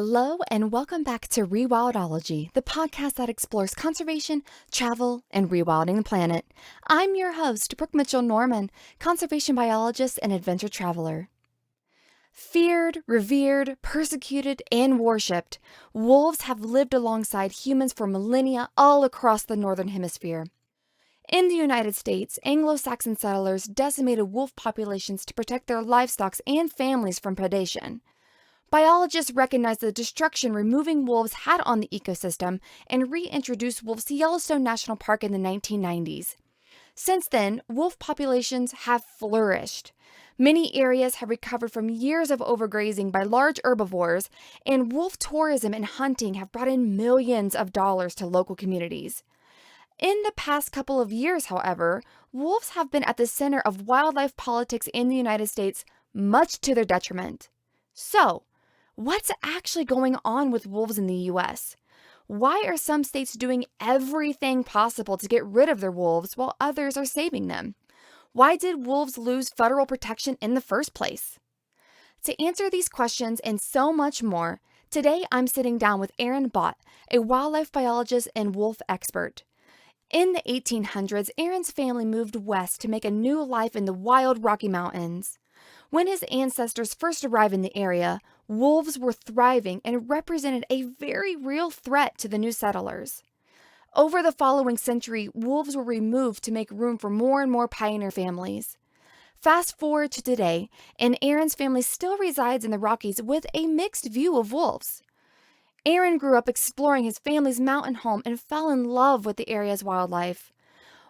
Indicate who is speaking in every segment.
Speaker 1: Hello and welcome back to Rewildology, the podcast that explores conservation, travel, and rewilding the planet. I'm your host, Brooke Mitchell-Norman, conservation biologist and adventure traveler. Feared, revered, persecuted, and worshipped, wolves have lived alongside humans for millennia all across the Northern Hemisphere. In the United States, Anglo-Saxon settlers decimated wolf populations to protect their livestock and families from predation. Biologists recognized the destruction removing wolves had on the ecosystem and reintroduced wolves to Yellowstone National Park in the 1990s. Since then, wolf populations have flourished. Many areas have recovered from years of overgrazing by large herbivores, and wolf tourism and hunting have brought in millions of dollars to local communities. In the past couple of years, however, wolves have been at the center of wildlife politics in the United States, much to their detriment. So, what's actually going on with wolves in the U.S.? Why are some states doing everything possible to get rid of their wolves while others are saving them? Why did wolves lose federal protection in the first place? To answer these questions and so much more, today I'm sitting down with Aaron Bott, a wildlife biologist and wolf expert. In the 1800s, Aaron's family moved west to make a new life in the wild Rocky Mountains. When his ancestors first arrived in the area, wolves were thriving and represented a very real threat to the new settlers. Over the following century, wolves were removed to make room for more and more pioneer families. Fast forward to today, and Aaron's family still resides in the Rockies with a mixed view of wolves. Aaron grew up exploring his family's mountain home and fell in love with the area's wildlife.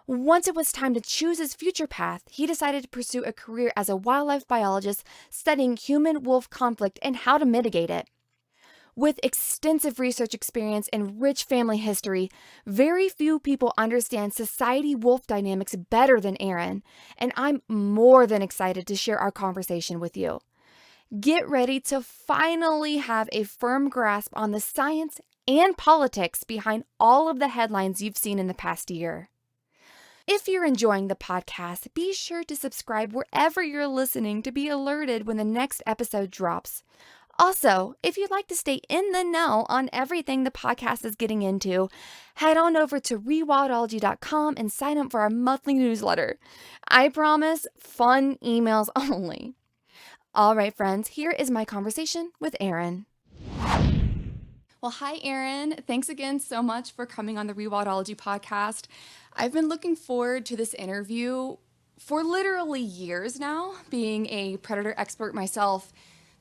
Speaker 1: Once it was time to choose his future path, he decided to pursue a career as a wildlife biologist studying human-wolf conflict and how to mitigate it. With extensive research experience and rich family history, very few people understand society-wolf dynamics better than Aaron, and I'm more than excited to share our conversation with you. Get ready to finally have a firm grasp on the science and politics behind all of the headlines you've seen in the past year. If you're enjoying the podcast, be sure to subscribe wherever you're listening to be alerted when the next episode drops. Also, if you'd like to stay in the know on everything the podcast is getting into, head on over to rewildology.com and sign up for our monthly newsletter. I promise, fun emails only. All right, friends, here is my conversation with Aaron. Well, hi, Aaron. Thanks again so much for coming on the Rewildology podcast. I've been looking forward to this interview for literally years now. Being a predator expert myself,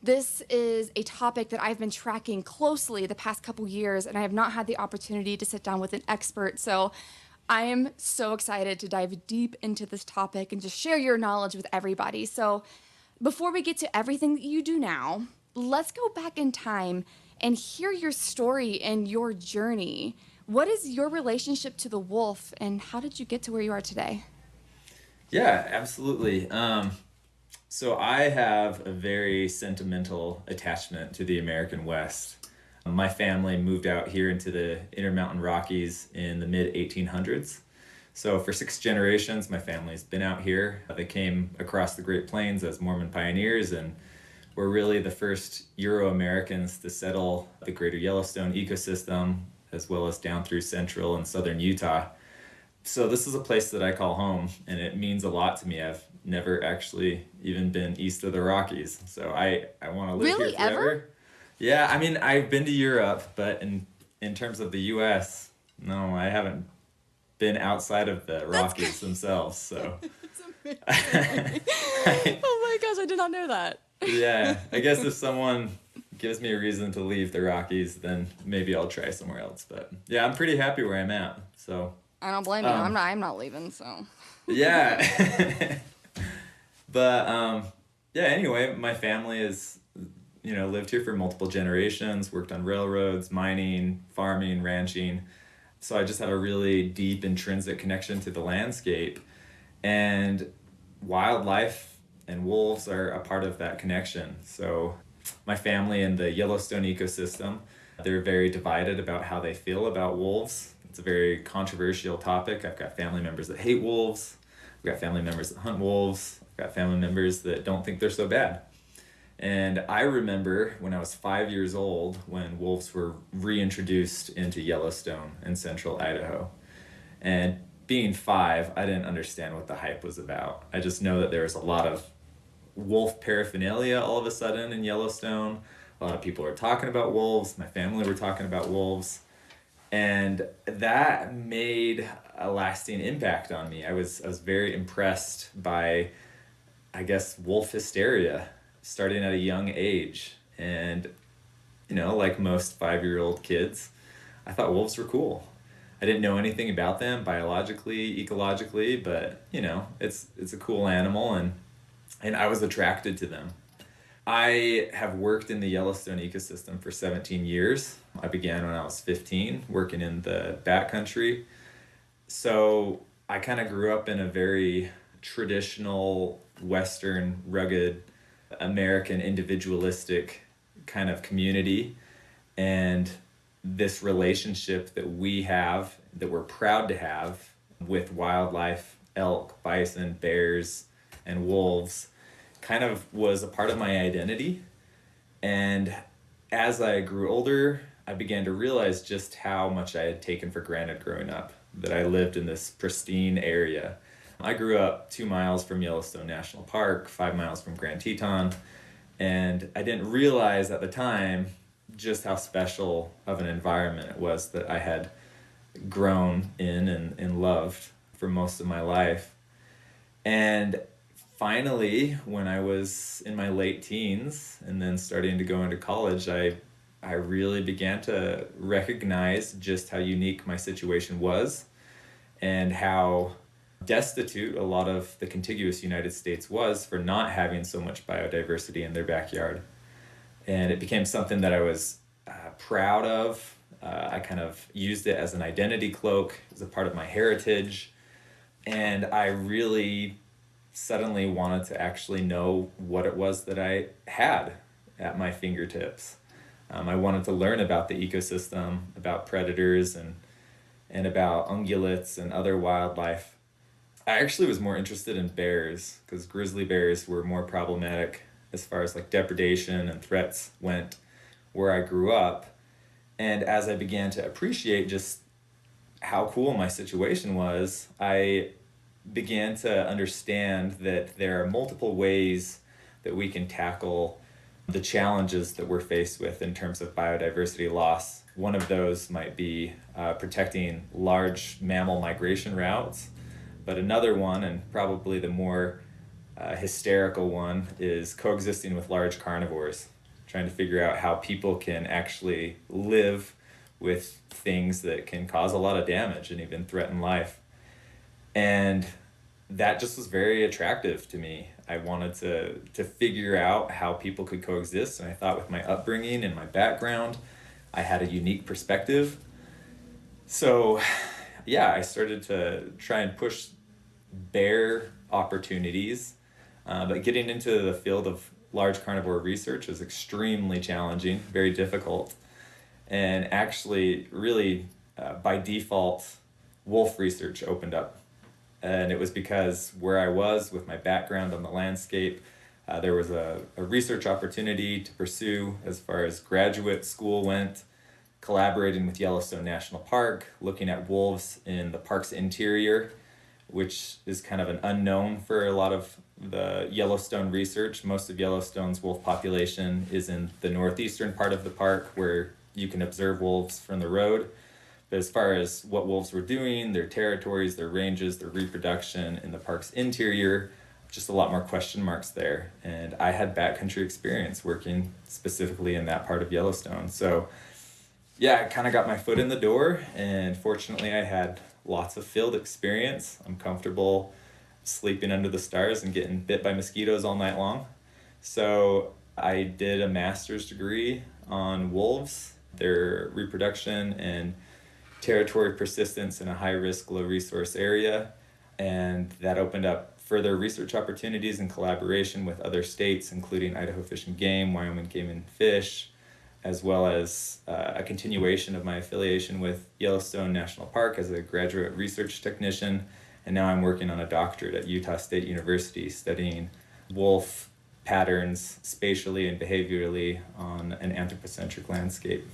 Speaker 1: this is a topic that I've been tracking closely the past couple years, and I have not had the opportunity to sit down with an expert. So I am so excited to dive deep into this topic and just share your knowledge with everybody. So before we get to everything that you do now, let's go back in time and hear your story and your journey. What is your relationship to the wolf, and how did you get to where you are today?
Speaker 2: Yeah, absolutely. So I have a very sentimental attachment to the American West. My family moved out here into the Intermountain Rockies in the mid-1800s. So for 6 generations, my family's been out here. They came across the Great Plains as Mormon pioneers and were really the first Euro-Americans to settle the greater Yellowstone ecosystem, as well as down through central and southern Utah. So this is a place that I call home, and it means a lot to me. I've never actually even been east of the Rockies, so I want to live
Speaker 1: Really,
Speaker 2: here forever.
Speaker 1: ever?
Speaker 2: Yeah, I mean, I've been to Europe, but in terms of the U.S., no, I haven't been outside of the Rockies themselves, so.
Speaker 1: That's amazing. Oh my gosh, I did not know that.
Speaker 2: Yeah, I guess if someone gives me a reason to leave the Rockies, then maybe I'll try somewhere else. But yeah, I'm pretty happy where I'm at. So
Speaker 1: I don't blame you. I'm not leaving, so.
Speaker 2: Yeah. But yeah, anyway, my family has, lived here for multiple generations, worked on railroads, mining, farming, ranching. So I just have a really deep intrinsic connection to the landscape, and wildlife and wolves are a part of that connection. So my family in the Yellowstone ecosystem, they're very divided about how they feel about wolves. It's a very controversial topic. I've got family members that hate wolves. I've got family members that hunt wolves. I've got family members that don't think they're so bad. And I remember when I was 5 years old when wolves were reintroduced into Yellowstone in central Idaho. And being 5, I didn't understand what the hype was about. I just know that there was a lot of wolf paraphernalia all of a sudden in Yellowstone. A lot of people were talking about wolves. My family were talking about wolves. And that made a lasting impact on me. I was very impressed by, I guess, wolf hysteria starting at a young age. And, like most 5-year-old kids, I thought wolves were cool. I didn't know anything about them biologically, ecologically, but, it's a cool animal, and I was attracted to them. I have worked in the Yellowstone ecosystem for 17 years. I began when I was 15, working in the backcountry. So I kind of grew up in a very traditional, Western, rugged, American, individualistic kind of community. And this relationship that we have, that we're proud to have with wildlife, elk, bison, bears, and wolves, kind of was a part of my identity. And as I grew older, I began to realize just how much I had taken for granted growing up, that I lived in this pristine area. I grew up 2 miles from Yellowstone National Park, 5 miles from Grand Teton, and I didn't realize at the time just how special of an environment it was that I had grown in and loved for most of my life. And finally, when I was in my late teens and then starting to go into college, I really began to recognize just how unique my situation was and how destitute a lot of the contiguous United States was for not having so much biodiversity in their backyard. And it became something that I was proud of. I kind of used it as an identity cloak, as a part of my heritage. And I really suddenly wanted to actually know what it was that I had at my fingertips. I wanted to learn about the ecosystem, about predators, and about ungulates and other wildlife. I actually was more interested in bears because grizzly bears were more problematic as far as like depredation and threats went where I grew up. And as I began to appreciate just how cool my situation was, I began to understand that there are multiple ways that we can tackle the challenges that we're faced with in terms of biodiversity loss. One of those might be protecting large mammal migration routes, but another one, and probably the more hysterical one, is coexisting with large carnivores, trying to figure out how people can actually live with things that can cause a lot of damage and even threaten life. And that just was very attractive to me. I wanted to figure out how people could coexist, and I thought with my upbringing and my background, I had a unique perspective. So yeah, I started to try and push bear opportunities, but getting into the field of large carnivore research is extremely challenging, very difficult, and actually really by default, wolf research opened up. And it was because where I was with my background on the landscape, there was a research opportunity to pursue as far as graduate school went, collaborating with Yellowstone National Park, looking at wolves in the park's interior, which is kind of an unknown for a lot of the Yellowstone research. Most of Yellowstone's wolf population is in the northeastern part of the park where you can observe wolves from the road. But as far as what wolves were doing, their territories, their ranges, their reproduction in the park's interior, just a lot more question marks there. And I had backcountry experience working specifically in that part of Yellowstone. So yeah, I kind of got my foot in the door, and fortunately I had lots of field experience. I'm comfortable sleeping under the stars and getting bit by mosquitoes all night long. So I did a master's degree on wolves, their reproduction and territory persistence in a high-risk, low-resource area, and that opened up further research opportunities in collaboration with other states, including Idaho Fish and Game, Wyoming Game and Fish, as well as a continuation of my affiliation with Yellowstone National Park as a graduate research technician, and now I'm working on a doctorate at Utah State University studying wolf patterns spatially and behaviorally on an anthropocentric landscape.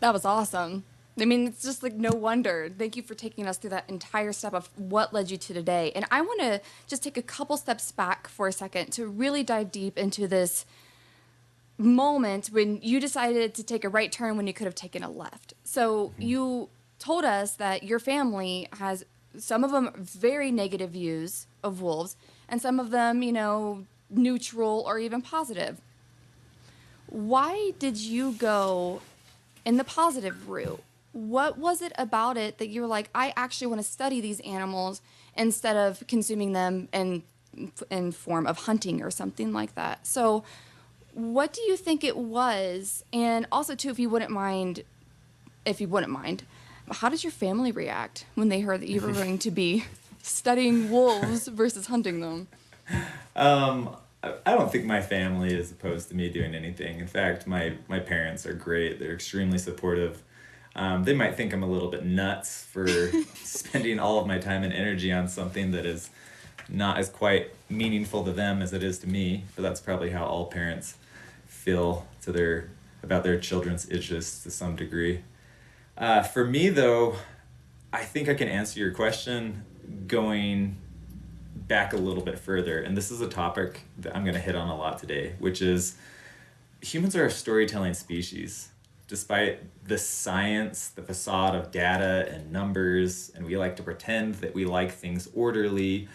Speaker 1: That was awesome. I mean, it's just like no wonder. Thank you for taking us through that entire step of what led you to today. And I want to just take a couple steps back for a second to really dive deep into this moment when you decided to take a right turn when you could have taken a left. So you told us that your family has, some of them very negative views of wolves, and some of them, neutral or even positive. Why did you go in the positive route? What was it about it that you were like, I actually want to study these animals instead of consuming them in form of hunting or something like that? So what do you think it was? And also, too, if you wouldn't mind, how did your family react when they heard that you were going to be studying wolves versus hunting them?
Speaker 2: I don't think my family is opposed to me doing anything. In fact, my parents are great. They're extremely supportive. They might think I'm a little bit nuts for spending all of my time and energy on something that is not as quite meaningful to them as it is to me, but that's probably how all parents feel about their children's interests to some degree. For me, though, I think I can answer your question going back a little bit further, and this is a topic that I'm going to hit on a lot today, which is humans are a storytelling species. Despite the science, the facade of data and numbers, and we like to pretend that we like things orderly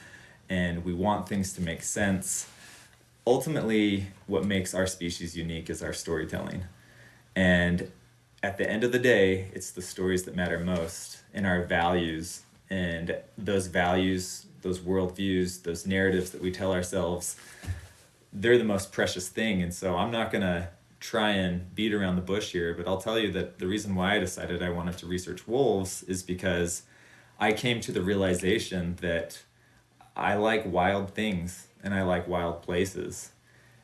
Speaker 2: and we want things to make sense, ultimately what makes our species unique is our storytelling. And at the end of the day, it's the stories that matter most, and our values, and those values, those worldviews, those narratives that we tell ourselves, they're the most precious thing. And so I'm not going to try and beat around the bush here, but I'll tell you that the reason why I decided I wanted to research wolves is because I came to the realization that I like wild things and I like wild places.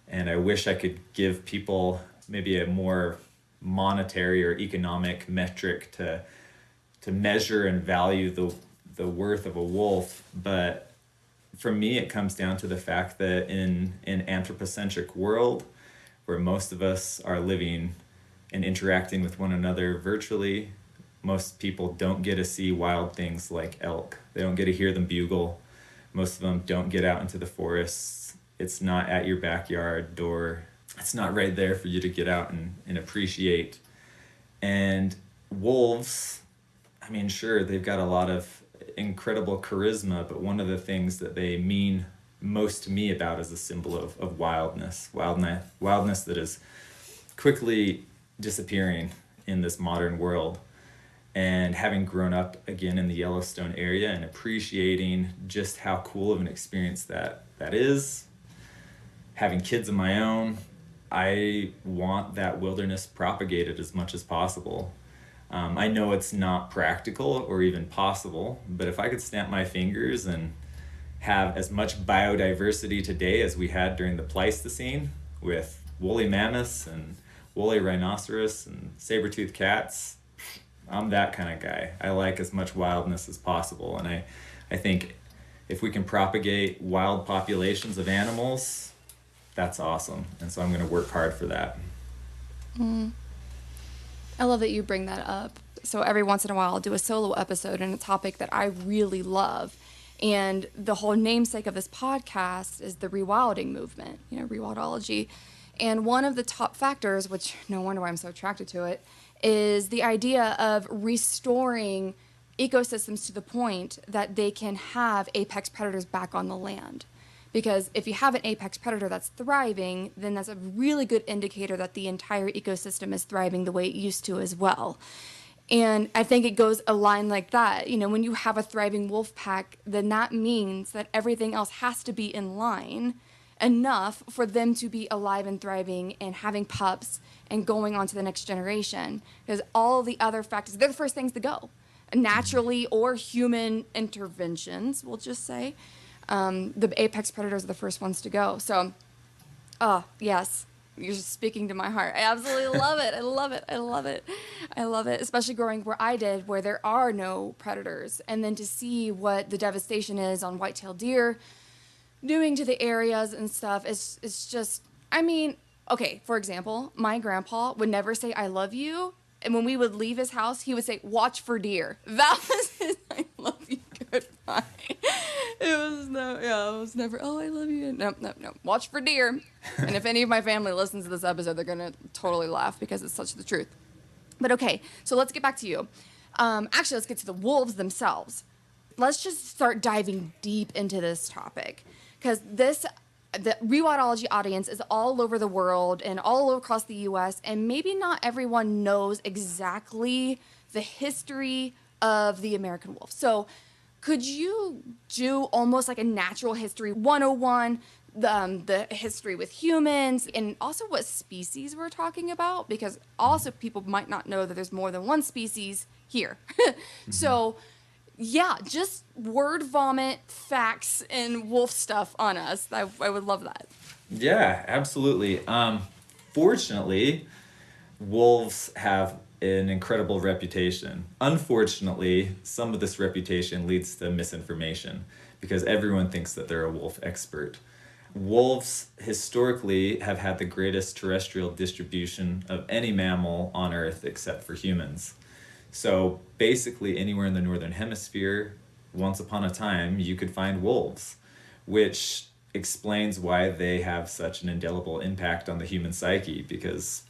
Speaker 2: And I wish I could give people maybe a more monetary or economic metric to measure and value the worth of a wolf. But for me, it comes down to the fact that in an anthropocentric world where most of us are living and interacting with one another virtually, most people don't get to see wild things like elk. They don't get to hear them bugle. Most of them don't get out into the forests. It's not at your backyard door. It's not right there for you to get out and appreciate. And wolves, I mean, sure, they've got a lot of incredible charisma, but one of the things that they mean most to me about is a symbol of wildness that is quickly disappearing in this modern world. And having grown up again in the Yellowstone area and appreciating just how cool of an experience that is, having kids of my own, I want that wilderness propagated as much as possible. I know it's not practical or even possible, but if I could snap my fingers and have as much biodiversity today as we had during the Pleistocene with woolly mammoths and woolly rhinoceros and saber-toothed cats, I'm that kind of guy. I like as much wildness as possible, and I think if we can propagate wild populations of animals, that's awesome, and so I'm going to work hard for that.
Speaker 1: I love that you bring that up. So every once in a while I'll do a solo episode on a topic that I really love. And the whole namesake of this podcast is the rewilding movement, rewildology. And one of the top factors, which no wonder why I'm so attracted to it, is the idea of restoring ecosystems to the point that they can have apex predators back on the land. Because if you have an apex predator that's thriving, then that's a really good indicator that the entire ecosystem is thriving the way it used to as well. And I think it goes a line like that. When you have a thriving wolf pack, then that means that everything else has to be in line enough for them to be alive and thriving and having pups and going on to the next generation. Because all the other factors, they're the first things to go. Naturally or human interventions, we'll just say. The apex predators are the first ones to go. So, yes. You're just speaking to my heart. I absolutely love it. I love it. I love it. I love it. Especially growing where I did, where there are no predators. And then to see what the devastation is on white-tailed deer, doing to the areas and stuff is just, I mean, okay, for example, my grandpa would never say I love you, and when we would leave his house he would say watch for deer. That was his I love you goodbye. It was never oh I love you. No, watch for deer. And if any of my family listens to this episode, they're gonna totally laugh because it's such the truth. But okay, so let's get back to you. Actually, let's get to the wolves themselves. Let's just start diving deep into this topic, because the rewildology audience is all over the world and all across the U.S., and maybe not everyone knows exactly the history of the American wolf. So could you do almost like a natural history 101, the history with humans, and also what species we're talking about? Because also people might not know that there's more than one species here. So yeah, just word vomit facts and wolf stuff on us. I would love that.
Speaker 2: Yeah, absolutely. Fortunately, wolves have an incredible reputation. Unfortunately, some of this reputation leads to misinformation because everyone thinks that they're a wolf expert. Wolves historically have had the greatest terrestrial distribution of any mammal on Earth except for humans. So basically anywhere in the northern hemisphere, once upon a time, you could find wolves, which explains why they have such an indelible impact on the human psyche, because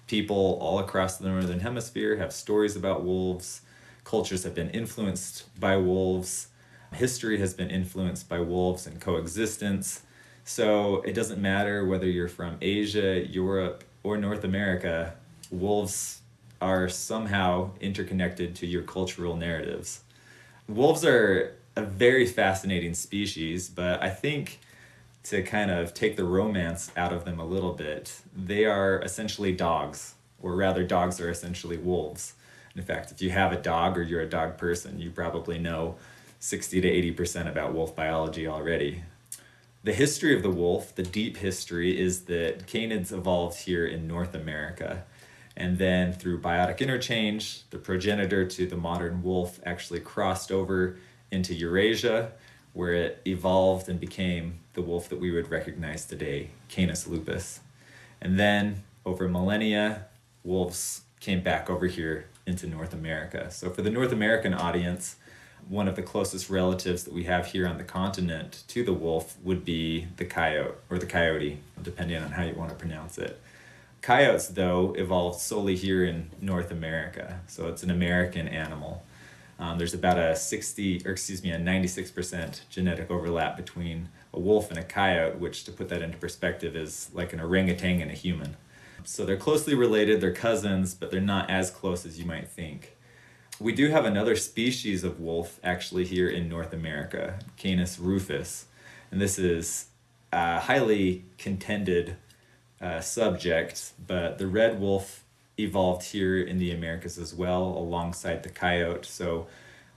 Speaker 2: people all across the northern hemisphere have stories about wolves. Cultures have been influenced by wolves. History has been influenced by wolves and coexistence. So it doesn't matter whether you're from Asia, Europe, or North America, wolves are somehow interconnected to your cultural narratives. Wolves are a very fascinating species, but I think to kind of take the romance out of them a little bit, they are essentially dogs, or rather dogs are essentially wolves. In fact, if you have a dog or you're a dog person, you probably know 60 to 80% about wolf biology already. The history of the wolf, the deep history, is that canids evolved here in North America. And then through biotic interchange, the progenitor to the modern wolf actually crossed over into Eurasia, where it evolved and became the wolf that we would recognize today, Canis lupus. And then over millennia, wolves came back over here into North America. So for the North American audience, one of the closest relatives that we have here on the continent to the wolf would be the coyote, or the coyote, depending on how you want to pronounce it. Coyotes, though, evolved solely here in North America, so it's an American animal. There's about a 96% genetic overlap between a wolf and a coyote, which, to put that into perspective, is like an orangutan and a human. So they're closely related, they're cousins, but they're not as close as you might think. We do have another species of wolf actually here in North America, Canis rufus, and this is a highly contended subject, but the red wolf evolved here in the Americas as well, alongside the coyote. So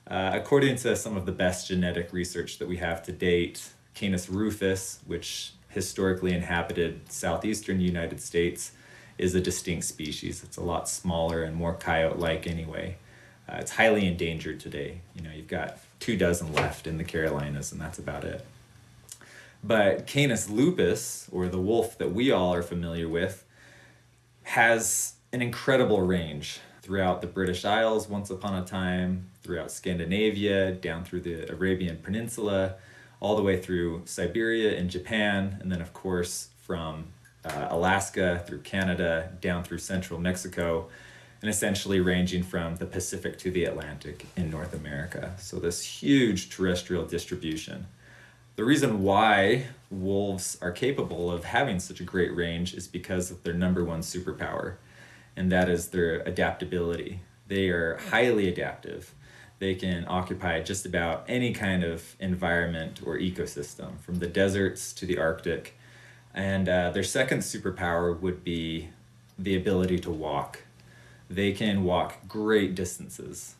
Speaker 2: according to some of the best genetic research that we have to date, Canis rufus, which historically inhabited southeastern United States, is a distinct species. It's a lot smaller and more coyote-like anyway. It's highly endangered today. You know, you've got 24 left in the Carolinas, and that's about it. But Canis lupus, or the wolf that we all are familiar with, has an incredible range throughout the British Isles once upon a time, throughout Scandinavia, down through the Arabian Peninsula, all the way through Siberia and Japan, and then of course from Alaska through Canada, down through central Mexico, and essentially ranging from the Pacific to the Atlantic in North America. So this huge terrestrial distribution. The reason why wolves are capable of having such a great range is because of their number one superpower, and that is their adaptability. They are highly adaptive. They can occupy just about any kind of environment or ecosystem, from the deserts to the Arctic. And their second superpower would be the ability to walk. They can walk great distances.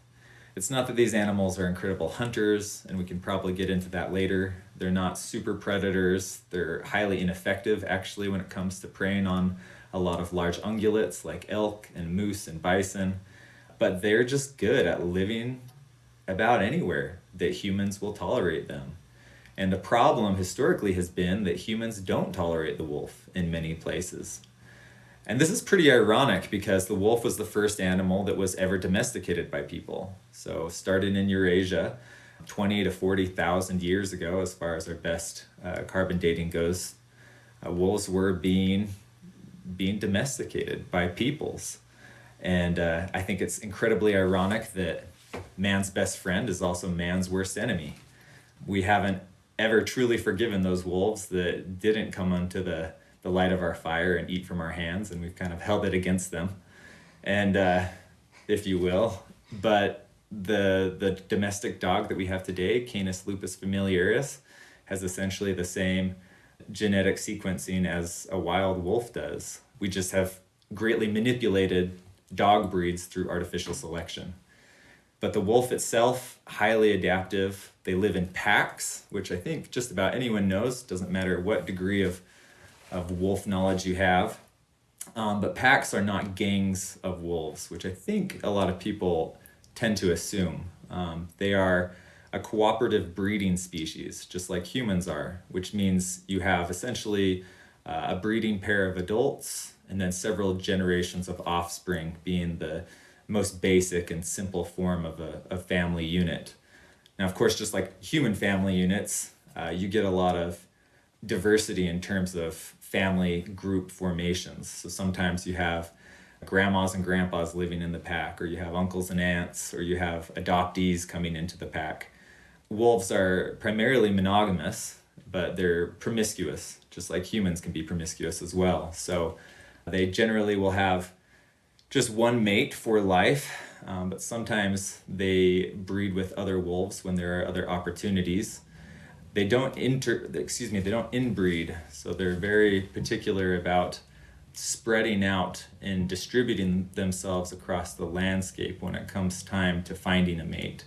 Speaker 2: It's not that these animals are incredible hunters, and we can probably get into that later. They're not super predators. They're highly ineffective, actually, when it comes to preying on a lot of large ungulates like elk and moose and bison. But they're just good at living about anywhere that humans will tolerate them. And the problem historically has been that humans don't tolerate the wolf in many places. And this is pretty ironic because the wolf was the first animal that was ever domesticated by people. So starting in Eurasia 20 to 40,000 years ago, as far as our best carbon dating goes, wolves were being domesticated by peoples. And I think it's incredibly ironic that man's best friend is also man's worst enemy. We haven't ever truly forgiven those wolves that didn't come unto the light of our fire and eat from our hands, and we've kind of held it against them, and if you will. But the domestic dog that we have today, Canis lupus familiaris, has essentially the same genetic sequencing as a wild wolf does. We just have greatly manipulated dog breeds through artificial selection. But the wolf itself, highly adaptive. They live in packs, which I think just about anyone knows. Doesn't matter what degree of wolf knowledge you have. But packs are not gangs of wolves, which I think a lot of people tend to assume. They are a cooperative breeding species, just like humans are, which means you have essentially a breeding pair of adults and then several generations of offspring, being the most basic and simple form of a family unit. Now, of course, just like human family units, you get a lot of diversity in terms of family group formations. So sometimes you have grandmas and grandpas living in the pack, or you have uncles and aunts, or you have adoptees coming into the pack. Wolves are primarily monogamous, but they're promiscuous, just like humans can be promiscuous as well. So they generally will have just one mate for life, but sometimes they breed with other wolves when there are other opportunities. They don't inbreed, so they're very particular about spreading out and distributing themselves across the landscape when it comes time to finding a mate,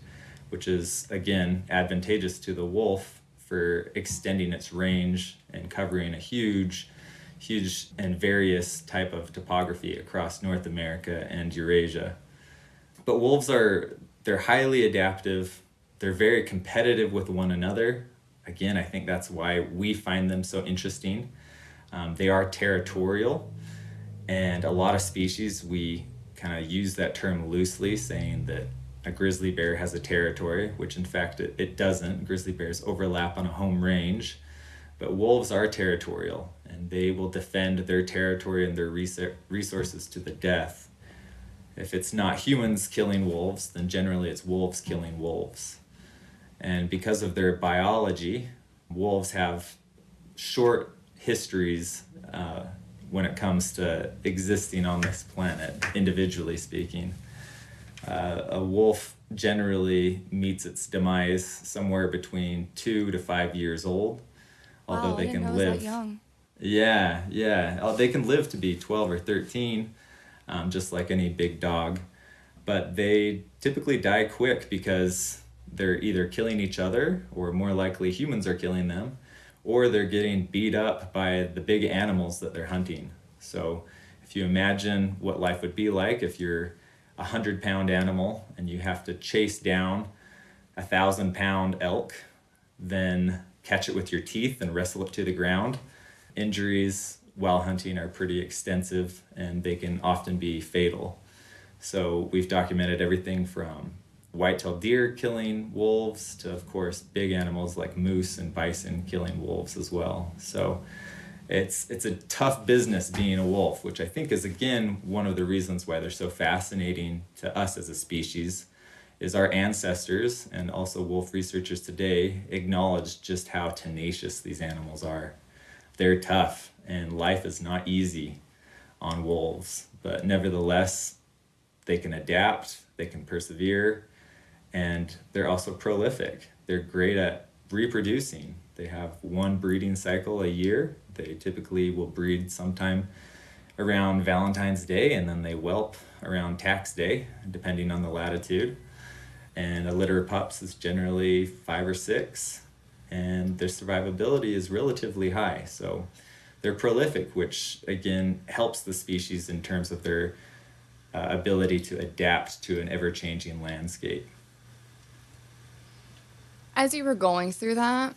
Speaker 2: which is, again, advantageous to the wolf for extending its range and covering a huge and various type of topography across North America and Eurasia. But wolves they're highly adaptive. They're very competitive with one another. Again, I think that's why we find them so interesting. They are territorial, and a lot of species, we kind of use that term loosely, saying that a grizzly bear has a territory, which in fact it doesn't. Grizzly bears overlap on a home range, but wolves are territorial, and they will defend their territory and their resources to the death. If it's not humans killing wolves, then generally it's wolves killing wolves. And because of their biology, wolves have short histories when it comes to existing on this planet, individually speaking. A wolf generally meets its demise somewhere between 2 to 5 years old, although
Speaker 1: wow,
Speaker 2: they
Speaker 1: I
Speaker 2: can
Speaker 1: didn't know it
Speaker 2: live.
Speaker 1: was that young.
Speaker 2: Yeah. They can live to be 12 or 13, just like any big dog. But they typically die quick because they're either killing each other, or more likely humans are killing them, or they're getting beat up by the big animals that they're hunting. So if you imagine what life would be like if you're a 100-pound animal and you have to chase down a 1,000-pound elk, then catch it with your teeth and wrestle it to the ground. Injuries while hunting are pretty extensive, and they can often be fatal. So we've documented everything from white-tailed deer killing wolves to, of course, big animals like moose and bison killing wolves as well. So it's a tough business being a wolf, which I think is, again, one of the reasons why they're so fascinating to us as a species, is our ancestors and also wolf researchers today acknowledge just how tenacious these animals are. They're tough, and life is not easy on wolves, but nevertheless, they can adapt, they can persevere, and they're also prolific. They're great at reproducing. They have one breeding cycle a year. They typically will breed sometime around Valentine's Day, and then they whelp around Tax Day, depending on the latitude. And a litter of pups is generally 5 or 6, and their survivability is relatively high. So they're prolific, which again helps the species in terms of their ability to adapt to an ever-changing landscape.
Speaker 1: As you were going through that,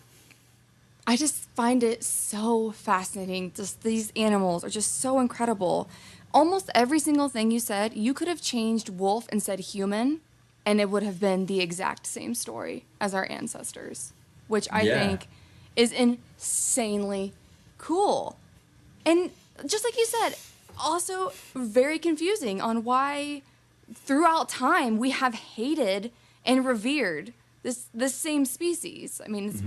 Speaker 1: I just find it so fascinating. Just these animals are just so incredible. Almost every single thing you said, you could have changed wolf and said human, and it would have been the exact same story as our ancestors, which I
Speaker 2: Yeah.
Speaker 1: think is insanely cool. And just like you said, also very confusing on why throughout time we have hated and revered this same species. I mean, it's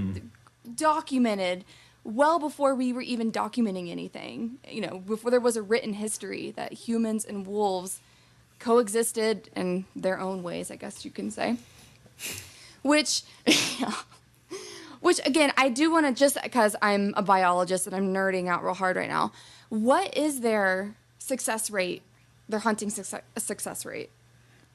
Speaker 1: documented well before we were even documenting anything. You know, before there was a written history that humans and wolves coexisted in their own ways, I guess you can say. Which, which again, I do want to, just because I'm a biologist and I'm nerding out real hard right now, what is their success rate, their hunting success rate?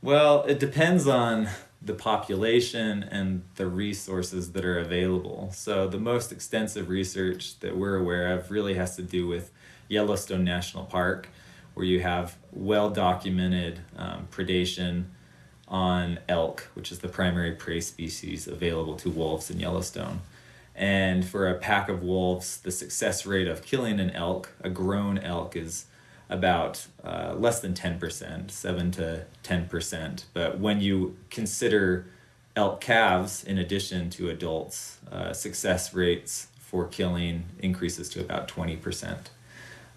Speaker 2: Well, it depends on the population and the resources that are available. So the most extensive research that we're aware of really has to do with Yellowstone National Park, where you have well-documented predation on elk, which is the primary prey species available to wolves in Yellowstone. And for a pack of wolves, the success rate of killing an elk, a grown elk, is about less than 10%, 7 to 10%. But when you consider elk calves in addition to adults, success rates for killing increases to about 20%.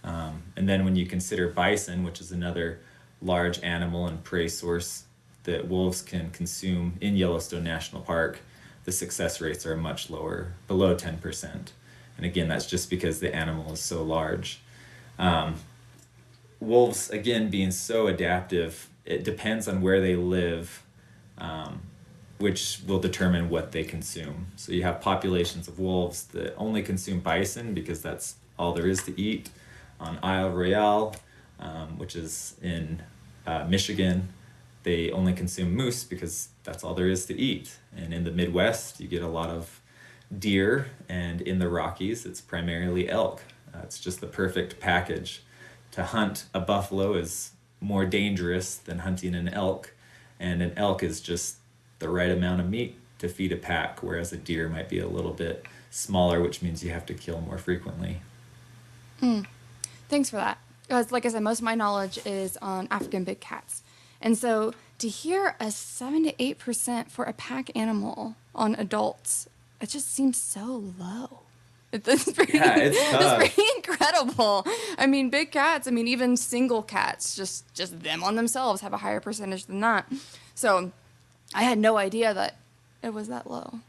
Speaker 2: And then when you consider bison, which is another large animal and prey source that wolves can consume in Yellowstone National Park, the success rates are much lower, below 10%. And again, that's just because the animal is so large. Wolves, again, being so adaptive, it depends on where they live, which will determine what they consume. So you have populations of wolves that only consume bison because that's all there is to eat on Isle Royale, which is in Michigan. They only consume moose because that's all there is to eat. And in the Midwest, you get a lot of deer, and in the Rockies, it's primarily elk. It's just the perfect package. To hunt a buffalo is more dangerous than hunting an elk, and an elk is just the right amount of meat to feed a pack, whereas a deer might be a little bit smaller, which means you have to kill more frequently.
Speaker 1: Thanks for that. Because, like I said, most of my knowledge is on African big cats. And so to hear a 7 to 8% for a pack animal on adults, it just seems so low. It's pretty,
Speaker 2: Yeah, it's tough.
Speaker 1: it's pretty incredible. I mean, big cats, I mean, even single cats, just them on themselves have a higher percentage than that. So I had no idea that it was that low.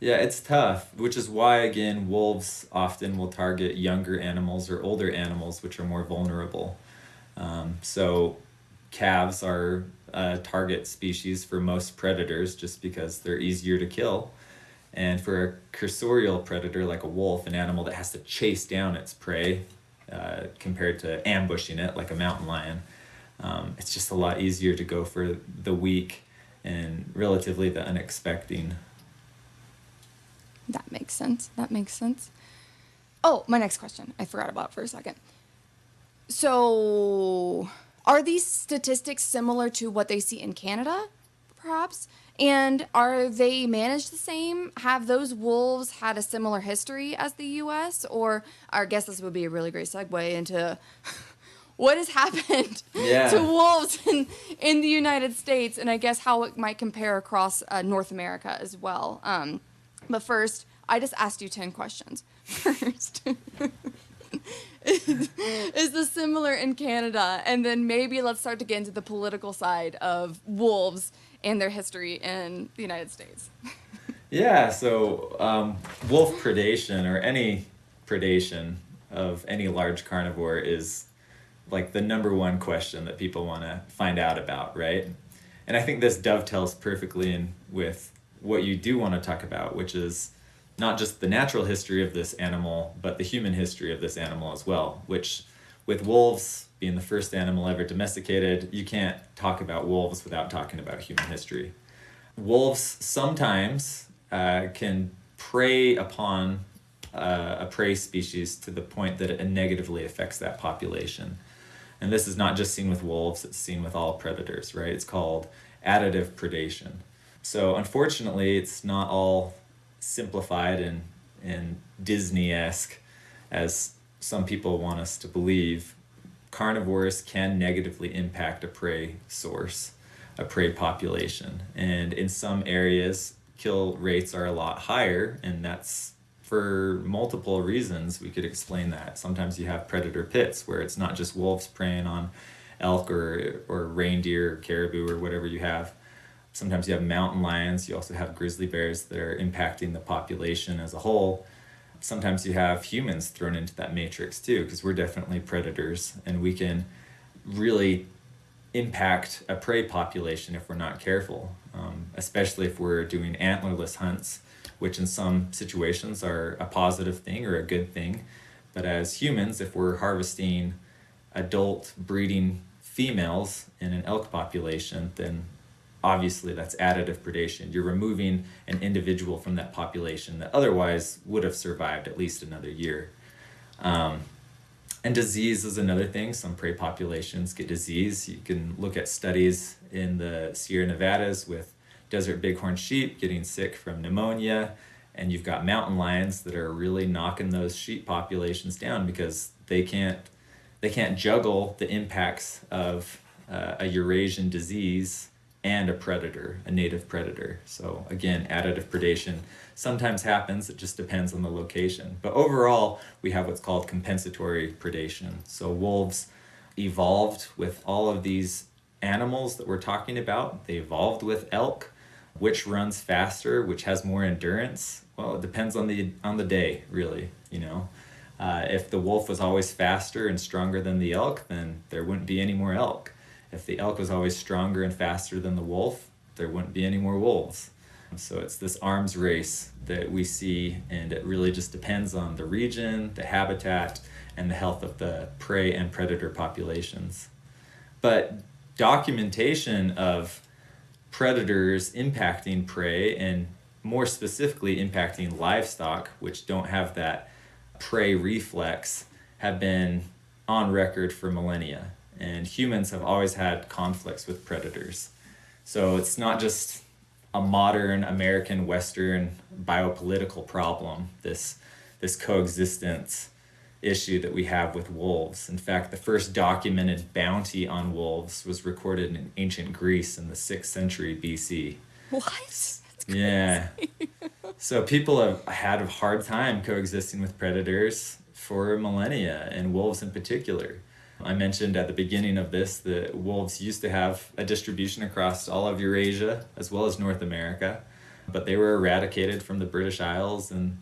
Speaker 2: Yeah, it's tough, which is why, again, wolves often will target younger animals or older animals, which are more vulnerable. So calves are a target species for most predators just because they're easier to kill. And for a cursorial predator like a wolf, an animal that has to chase down its prey compared to ambushing it like a mountain lion, it's just a lot easier to go for the weak and relatively the unexpecting.
Speaker 1: That makes sense. That makes sense. Oh, my next question. I forgot about it for a second. So, are these statistics similar to what they see in Canada, perhaps? And are they managed the same? Have those wolves had a similar history as the U.S.? Or I guess this would be a really great segue into what has happened to wolves in the United States, and I guess how it might compare across North America as well. But first, I just asked you 10 questions. First, is this similar in Canada? And then maybe let's start to get into the political side of wolves and their history in the United States.
Speaker 2: Yeah, so wolf predation or any predation of any large carnivore is like the number one question that people want to find out about, right? And I think this dovetails perfectly in with what you do want to talk about, which is not just the natural history of this animal, but the human history of this animal as well, which with wolves being the first animal ever domesticated, you can't talk about wolves without talking about human history. Wolves sometimes can prey upon a prey species to the point that it negatively affects that population. And this is not just seen with wolves, it's seen with all predators, right? It's called additive predation. So unfortunately, it's not all simplified and and Disney-esque as some people want us to believe, carnivores can negatively impact a prey source, a prey population. And in some areas, kill rates are a lot higher, and that's for multiple reasons. We could explain that. Sometimes you have predator pits where it's not just wolves preying on elk or reindeer or caribou or whatever you have. Sometimes you have mountain lions. You also have grizzly bears that are impacting the population as a whole. Sometimes you have humans thrown into that matrix too, because we're definitely predators, and we can really impact a prey population if we're not careful, especially if we're doing antlerless hunts, which in some situations are a positive thing or a good thing. But as humans, if we're harvesting adult breeding females in an elk population, then obviously that's additive predation. You're removing an individual from that population that otherwise would have survived at least another year. And disease is another thing. Some prey populations get disease. You can look at studies in the Sierra Nevadas with desert bighorn sheep getting sick from pneumonia, and you've got mountain lions that are really knocking those sheep populations down because they can't juggle the impacts of a Eurasian disease and a predator, a native predator. So again, additive predation sometimes happens. It just depends on the location. But overall, we have what's called compensatory predation. So wolves evolved with all of these animals that we're talking about. They evolved with elk. Which runs faster, which has more endurance? Well, it depends on the day, really. If the wolf was always faster and stronger than the elk, then there wouldn't be any more elk. If the elk was always stronger and faster than the wolf, there wouldn't be any more wolves. So it's this arms race that we see, and it really just depends on the region, the habitat, and the health of the prey and predator populations. But documentation of predators impacting prey, and more specifically impacting livestock, which don't have that prey reflex, have been on record for millennia. And humans have always had conflicts with predators. So it's not just a modern American Western biopolitical problem, this coexistence issue that we have with wolves. In fact, the first documented bounty on wolves was recorded in ancient Greece in the 6th century BC.
Speaker 1: What? That's crazy.
Speaker 2: Yeah. So people have had a hard time coexisting with predators for millennia, and wolves in particular. I mentioned at the beginning of this that wolves used to have a distribution across all of Eurasia as well as North America, but they were eradicated from the British Isles in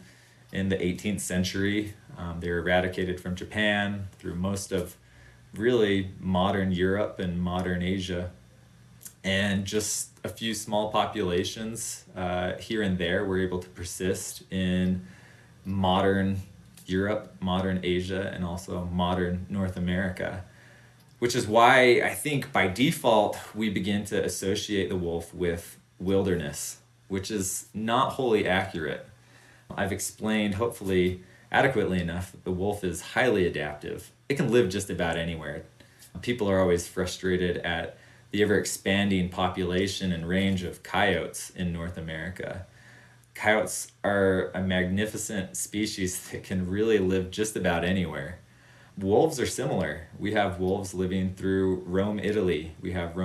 Speaker 2: the 18th century. They were eradicated from Japan through most of really modern Europe and modern Asia. And just a few small populations here and there were able to persist in modern Europe, modern Asia, and also modern North America, which is why I think by default we begin to associate the wolf with wilderness, which is not wholly accurate. I've explained, hopefully adequately enough, that the wolf is highly adaptive. It can live just about anywhere. People are always frustrated at the ever-expanding population and range of coyotes in North America. Coyotes are a magnificent species that can really live just about anywhere. Wolves are similar. We have wolves living through Rome, Italy. We have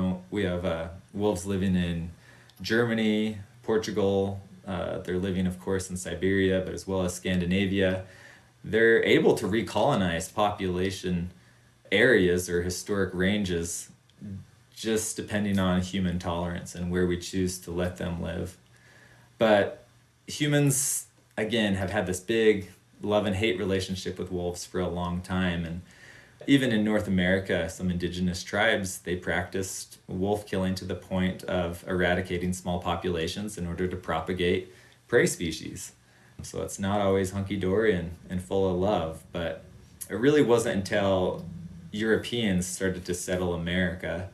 Speaker 2: wolves living in Germany, Portugal. They're living, of course, in Siberia, but as well as Scandinavia. They're able to recolonize population areas or historic ranges just depending on human tolerance and where we choose to let them live. But humans, again, have had this big love and hate relationship with wolves for a long time. And even in North America, some indigenous tribes, they practiced wolf killing to the point of eradicating small populations in order to propagate prey species. So it's not always hunky-dory and full of love, but it really wasn't until Europeans started to settle America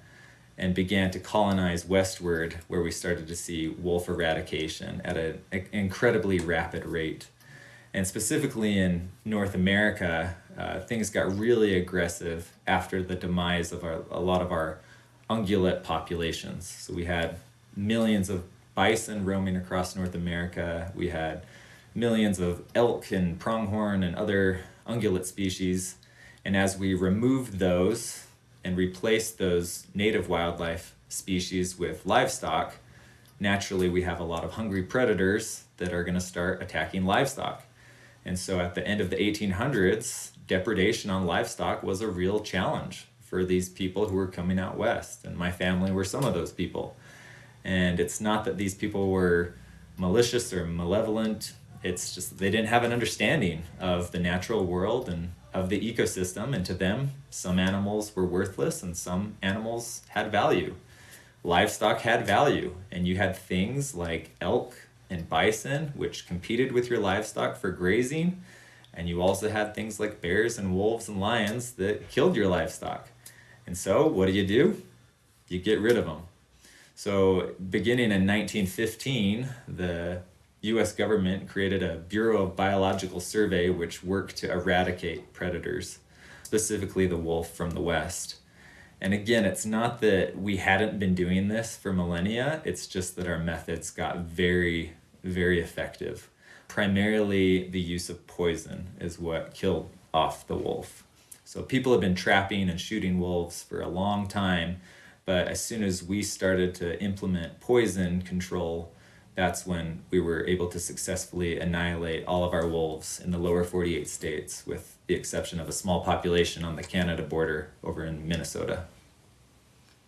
Speaker 2: and began to colonize westward where we started to see wolf eradication at an incredibly rapid rate. And specifically in North America, things got really aggressive after the demise of a lot of our ungulate populations. So we had millions of bison roaming across North America. We had millions of elk and pronghorn and other ungulate species. And as we removed those and replaced those native wildlife species with livestock, naturally we have a lot of hungry predators that are going to start attacking livestock. And so at the end of the 1800s, depredation on livestock was a real challenge for these people who were coming out west. And my family were some of those people. And it's not that these people were malicious or malevolent. It's just they didn't have an understanding of the natural world and of the ecosystem. And to them, some animals were worthless and some animals had value. Livestock had value. And you had things like elk and bison, which competed with your livestock for grazing. And you also had things like bears and wolves and lions that killed your livestock. And so what do? You get rid of them. So beginning in 1915, the U.S. government created a Bureau of Biological Survey which worked to eradicate predators, specifically the wolf from the West. And again, it's not that we hadn't been doing this for millennia, it's just that our methods got very, very effective. Primarily, the use of poison is what killed off the wolf. So people have been trapping and shooting wolves for a long time, but as soon as we started to implement poison control, that's when we were able to successfully annihilate all of our wolves in the lower 48 states, with the exception of a small population on the Canada border over in Minnesota.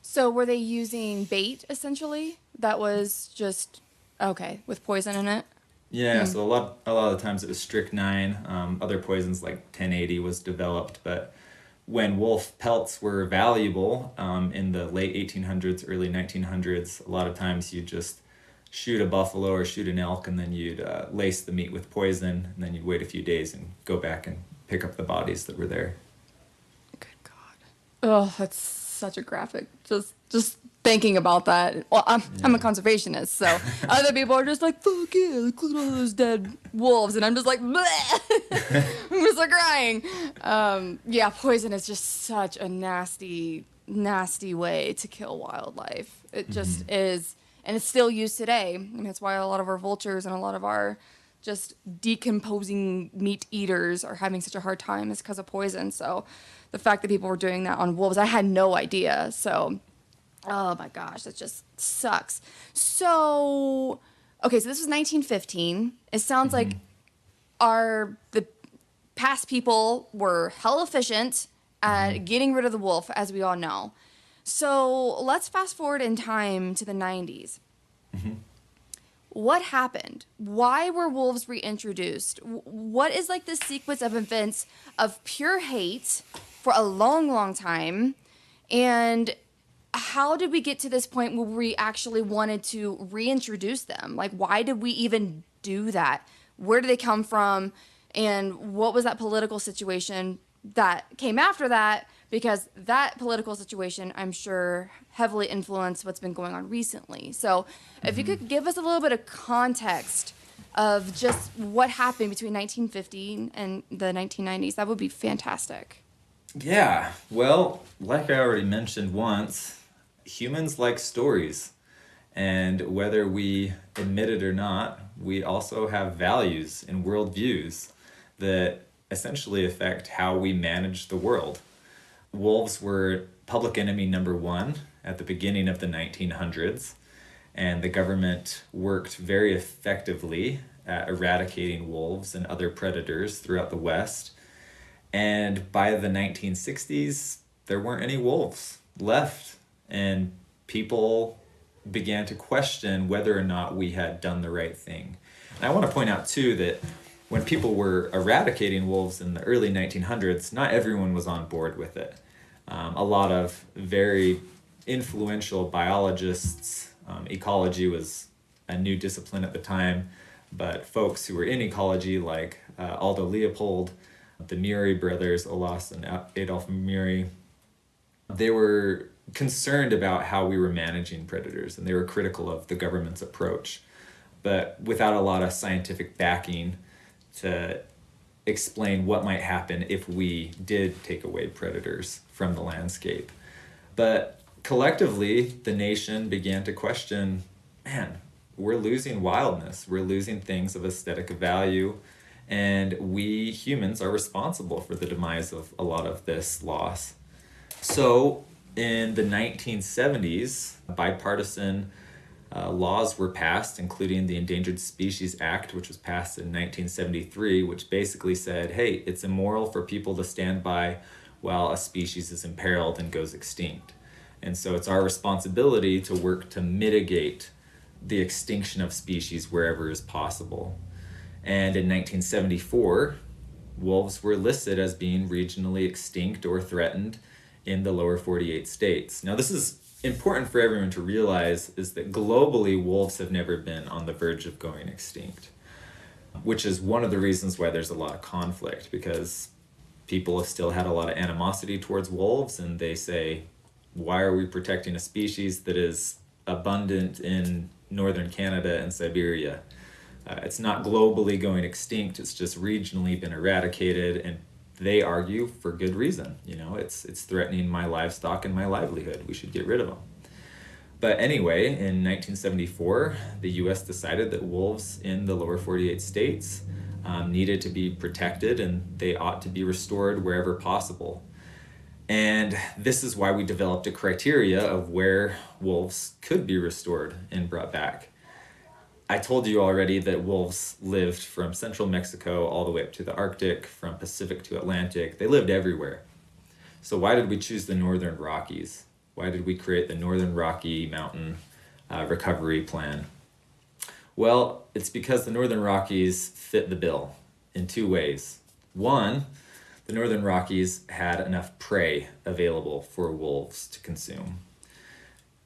Speaker 1: So were they using bait, essentially? That was just, okay, with poison in it?
Speaker 2: Yeah, so a lot of the times it was strychnine. Other poisons like 1080 was developed, but when wolf pelts were valuable in the late 1800s, early 1900s, a lot of times you just shoot a buffalo or shoot an elk, and then you'd lace the meat with poison, and then you'd wait a few days and go back and pick up the bodies that were there.
Speaker 1: Good God. Oh, that's such a graphic. Just thinking about that. Well, I'm a conservationist, so other people are just like, fuck yeah, look at all those dead wolves, and I'm just like, bleh. I'm just like crying. Yeah, poison is just such a nasty way to kill wildlife. It just is. And it's still used today. I mean, that's why a lot of our vultures and a lot of our just decomposing meat eaters are having such a hard time is because of poison. So the fact that people were doing that on wolves, I had no idea. So, oh my gosh, that just sucks. So, okay, so this was 1915. It sounds like the past people were hell efficient at getting rid of the wolf, as we all know. So let's fast forward in time to the 90s. What happened? Why were wolves reintroduced? What is like this sequence of events of pure hate for a long, long time? And how did we get to this point where we actually wanted to reintroduce them? Like, why did we even do that? Where did they come from? And what was that political situation that came after that? Because that political situation, I'm sure, heavily influenced what's been going on recently. So if you could give us a little bit of context of just what happened between 1950 and the 1990s, that would be fantastic.
Speaker 2: Yeah, well, like I already mentioned once, humans like stories. And whether we admit it or not, we also have values and worldviews that essentially affect how we manage the world. Wolves were public enemy number one at the beginning of the 1900s, and the government worked very effectively at eradicating wolves and other predators throughout the West. And by the 1960s, there weren't any wolves left, and people began to question whether or not we had done the right thing. And I want to point out, too, that when people were eradicating wolves in the early 1900s, not everyone was on board with it. A lot of very influential biologists, ecology was a new discipline at the time, but folks who were in ecology like Aldo Leopold, the Murray brothers, Olaus and Adolf Murray, they were concerned about how we were managing predators, and they were critical of the government's approach, but without a lot of scientific backing to explain what might happen if we did take away predators from the landscape. But collectively, the nation began to question, man, we're losing wildness. We're losing things of aesthetic value. And we humans are responsible for the demise of a lot of this loss. So in the 1970s, bipartisan laws were passed, including the Endangered Species Act, which was passed in 1973, which basically said, hey, it's immoral for people to stand by while a species is imperiled and goes extinct. And so it's our responsibility to work to mitigate the extinction of species wherever is possible. And in 1974, wolves were listed as being regionally extinct or threatened in the lower 48 states. Now, this is important for everyone to realize, is that globally, wolves have never been on the verge of going extinct, which is one of the reasons why there's a lot of conflict, because people have still had a lot of animosity towards wolves, and they say, why are we protecting a species that is abundant in northern Canada and Siberia? It's not globally going extinct, it's just regionally been eradicated, and they argue for good reason. It's threatening my livestock and my livelihood. We should get rid of them. But anyway, in 1974, the US decided that wolves in the lower 48 states needed to be protected, and they ought to be restored wherever possible. And this is why we developed a criteria of where wolves could be restored and brought back. I told you already that wolves lived from central Mexico all the way up to the Arctic, from Pacific to Atlantic. They lived everywhere. So why did we choose the Northern Rockies? Why did we create the Northern Rocky Mountain Recovery Plan? Well, it's because the Northern Rockies fit the bill in two ways. One, the Northern Rockies had enough prey available for wolves to consume.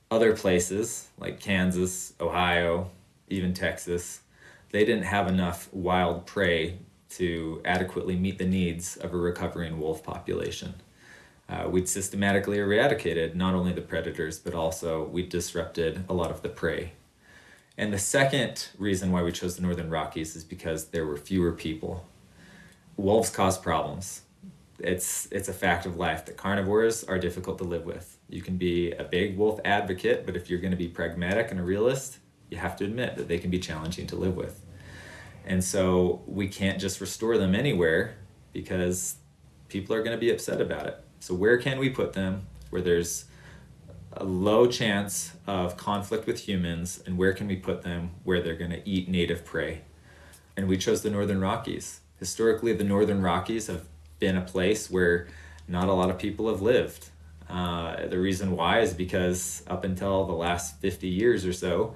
Speaker 2: Other places, like Kansas, Ohio, even Texas, they didn't have enough wild prey to adequately meet the needs of a recovering wolf population. We'd systematically eradicated not only the predators, but also we disrupted a lot of the prey. And the second reason why we chose the Northern Rockies is because there were fewer people. Wolves cause problems. It's a fact of life that carnivores are difficult to live with. You can be a big wolf advocate, but if you're going to be pragmatic and a realist, you have to admit that they can be challenging to live with. And so we can't just restore them anywhere, because people are going to be upset about it. So where can we put them where there's a low chance of conflict with humans, and where can we put them where they're going to eat native prey? And we chose the Northern Rockies. Historically, the Northern Rockies have been a place where not a lot of people have lived. The reason why is because up until the last 50 years or so,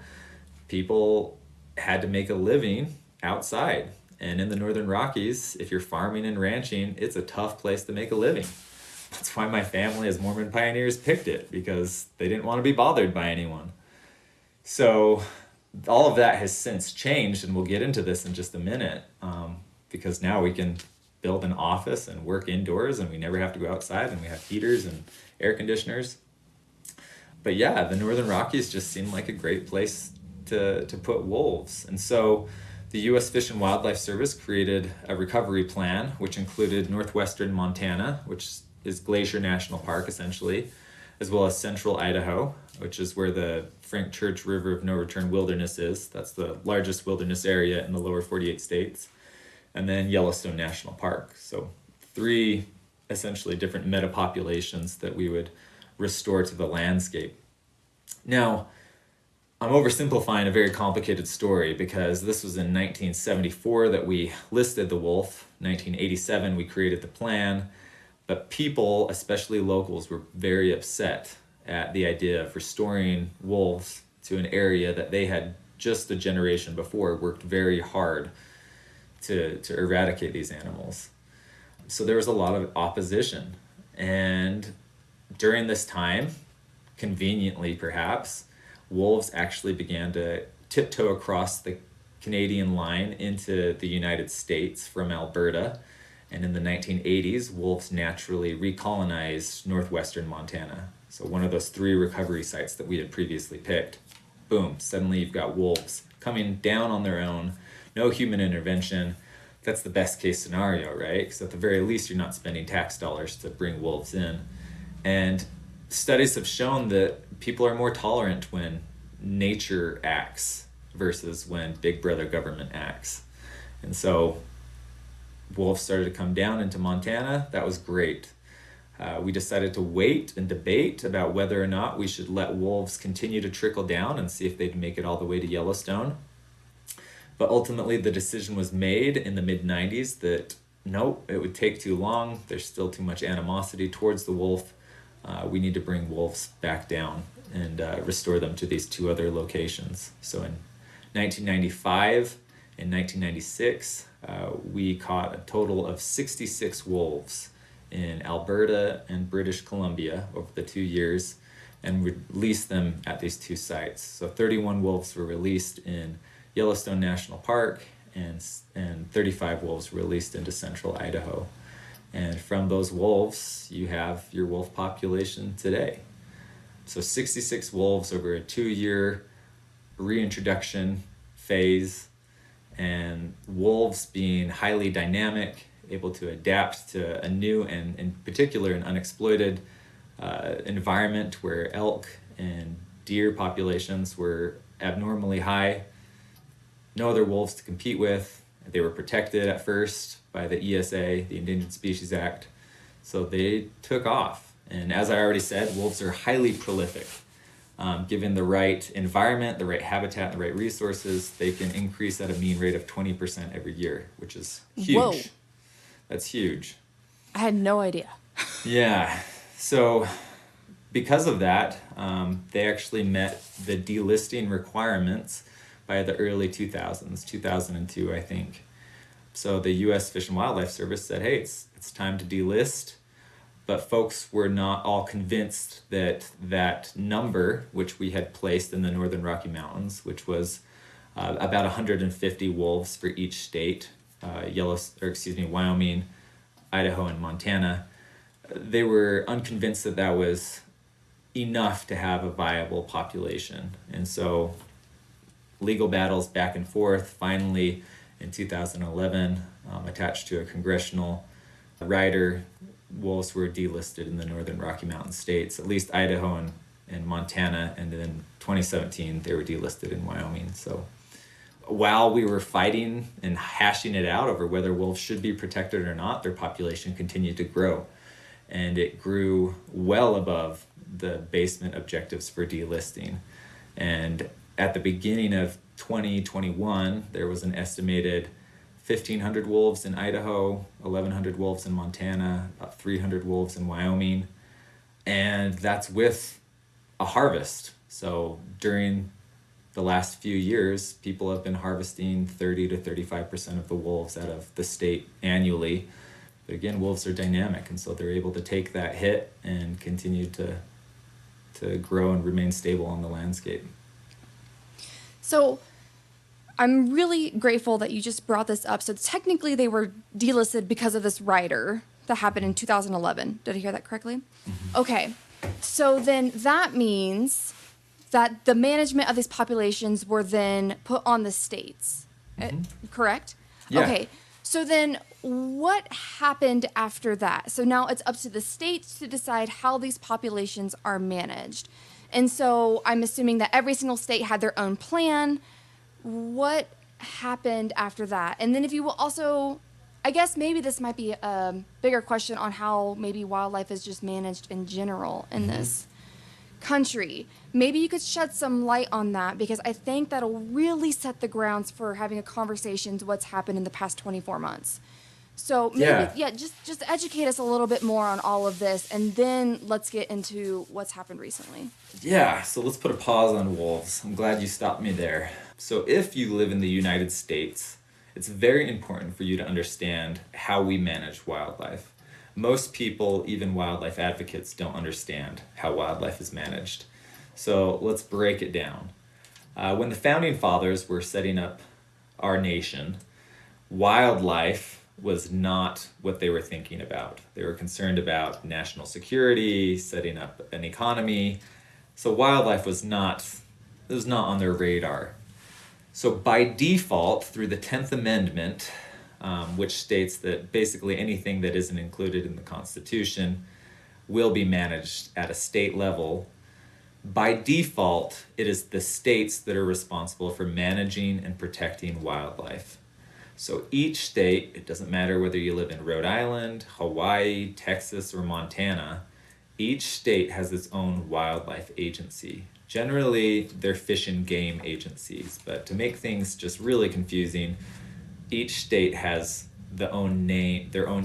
Speaker 2: people had to make a living outside. And in the Northern Rockies, if you're farming and ranching, it's a tough place to make a living. That's why my family as Mormon pioneers picked it, because they didn't want to be bothered by anyone. So all of that has since changed, and we'll get into this in just a minute, because now we can build an office and work indoors, and we never have to go outside, and we have heaters and air conditioners. But yeah, the Northern Rockies just seemed like a great place to put wolves. And so the U.S. Fish and Wildlife Service created a recovery plan, which included northwestern Montana, which is Glacier National Park essentially, as well as central Idaho, which is where the Frank Church River of No Return Wilderness is. That's the largest wilderness area in the lower 48 states. And then Yellowstone National Park. So 3 essentially different metapopulations that we would restore to the landscape. Now, I'm oversimplifying a very complicated story, because this was in 1974 that we listed the wolf. 1987 we created the plan, but people, especially locals, were very upset at the idea of restoring wolves to an area that they had just a generation before worked very hard to eradicate these animals. So there was a lot of opposition. And during this time, conveniently perhaps, wolves actually began to tiptoe across the Canadian line into the United States from Alberta. And in the 1980s, wolves naturally recolonized northwestern Montana. So one of those 3 recovery sites that we had previously picked. Boom, suddenly you've got wolves coming down on their own, no human intervention. That's the best case scenario, right? Because at the very least, you're not spending tax dollars to bring wolves in. And studies have shown that people are more tolerant when nature acts versus when Big Brother government acts. And so wolves started to come down into Montana. That was great. We decided to wait and debate about whether or not we should let wolves continue to trickle down and see if they'd make it all the way to Yellowstone. But ultimately, the decision was made in the mid-90s that no, it would take too long. There's still too much animosity towards the wolf. We need to bring wolves back down and restore them to these two other locations. So in 1995 and 1996, we caught a total of 66 wolves in Alberta and British Columbia over the 2 years, and released them at these two sites. So 31 wolves were released in Yellowstone National Park, and 35 wolves were released into central Idaho. And from those wolves, you have your wolf population today. So 66 wolves over a 2-year reintroduction phase, and wolves being highly dynamic, able to adapt to a new and in particular an unexploited environment where elk and deer populations were abnormally high. No other wolves to compete with. They were protected at first by the ESA, the Endangered Species Act. So they took off. And as I already said, wolves are highly prolific. Given the right environment, the right habitat, the right resources, they can increase at a mean rate of 20% every year, which is huge.
Speaker 1: Whoa.
Speaker 2: That's huge.
Speaker 1: I had no idea.
Speaker 2: Yeah. So because of that, they actually met the delisting requirements by the early 2000s, 2002, I think. So the U.S. Fish and Wildlife Service said, hey, it's time to delist. But folks were not all convinced that that number, which we had placed in the Northern Rocky Mountains, which was about 150 wolves for each state, Wyoming, Idaho, and Montana, they were unconvinced that that was enough to have a viable population. And so legal battles back and forth, finally in 2011, attached to a congressional rider, wolves were delisted in the Northern Rocky Mountain states, at least Idaho and Montana, and then 2017 they were delisted in Wyoming. So while we were fighting and hashing it out over whether wolves should be protected or not, their population continued to grow. And it grew well above the basement objectives for delisting. And at the beginning of 2021, there was an estimated 1,500 wolves in Idaho, 1,100 wolves in Montana, about 300 wolves in Wyoming. And that's with a harvest. So during the last few years, people have been harvesting 30 to 35% of the wolves out of the state annually. But again, wolves are dynamic, and so they're able to take that hit and continue to grow and remain stable on the landscape.
Speaker 1: So I'm really grateful that you just brought this up. So technically they were delisted because of this rider that happened in 2011. Did I hear that correctly? Mm-hmm. Okay. So then that means that the management of these populations were then put on the states, correct?
Speaker 2: Yeah.
Speaker 1: Okay. So then what happened after that? So now it's up to the states to decide how these populations are managed. And so I'm assuming that every single state had their own plan. What happened after that? And then if you will also, I guess maybe this might be a bigger question on how maybe wildlife is just managed in general in this country. Maybe you could shed some light on that, because I think that'll really set the grounds for having a conversation to what's happened in the past 24 months. So maybe, just educate us a little bit more on all of this, and then let's get into what's happened recently.
Speaker 2: Yeah, so let's put a pause on wolves. I'm glad you stopped me there. So if you live in the United States, it's very important for you to understand how we manage wildlife. Most people, even wildlife advocates, don't understand how wildlife is managed. So let's break it down. When the founding fathers were setting up our nation, wildlife was not what they were thinking about. They were concerned about national security, setting up an economy. So wildlife was not on their radar. So by default, through the 10th Amendment, which states that basically anything that isn't included in the Constitution will be managed at a state level, By default, it is the states that are responsible for managing and protecting wildlife. So each state, it doesn't matter whether you live in Rhode Island, Hawaii, Texas, or Montana, each state has its own wildlife agency. Generally, they're fish and game agencies, but to make things just really confusing, each state has their own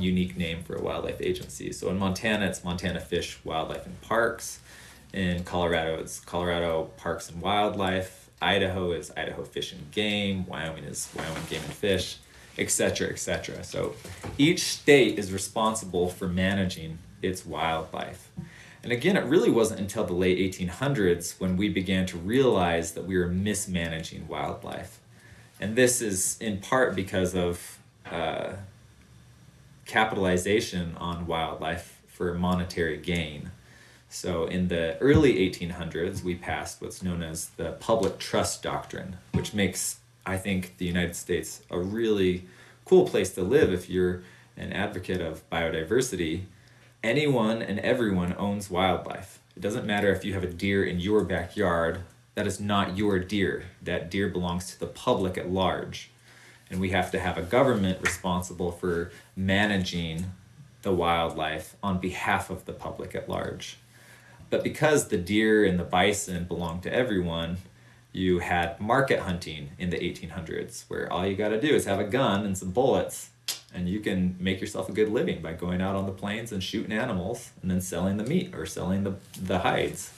Speaker 2: unique name for a wildlife agency. So in Montana, it's Montana Fish, Wildlife, and Parks. In Colorado, it's Colorado Parks and Wildlife. Idaho is Idaho Fish and Game. Wyoming is Wyoming Game and Fish, etc., etc. So each state is responsible for managing its wildlife. And again, it really wasn't until the late 1800s when we began to realize that we were mismanaging wildlife. And this is in part because of capitalization on wildlife for monetary gain. So in the early 1800s, we passed what's known as the Public Trust Doctrine, which makes, I think, the United States a really cool place to live if you're an advocate of biodiversity. Anyone and everyone owns wildlife. It doesn't matter if you have a deer in your backyard. That is not your deer. That deer belongs to the public at large. And we have to have a government responsible for managing the wildlife on behalf of the public at large. But because the deer and the bison belong to everyone, you had market hunting in the 1800s, where all you got to do is have a gun and some bullets, and you can make yourself a good living by going out on the plains and shooting animals and then selling the meat or selling the hides.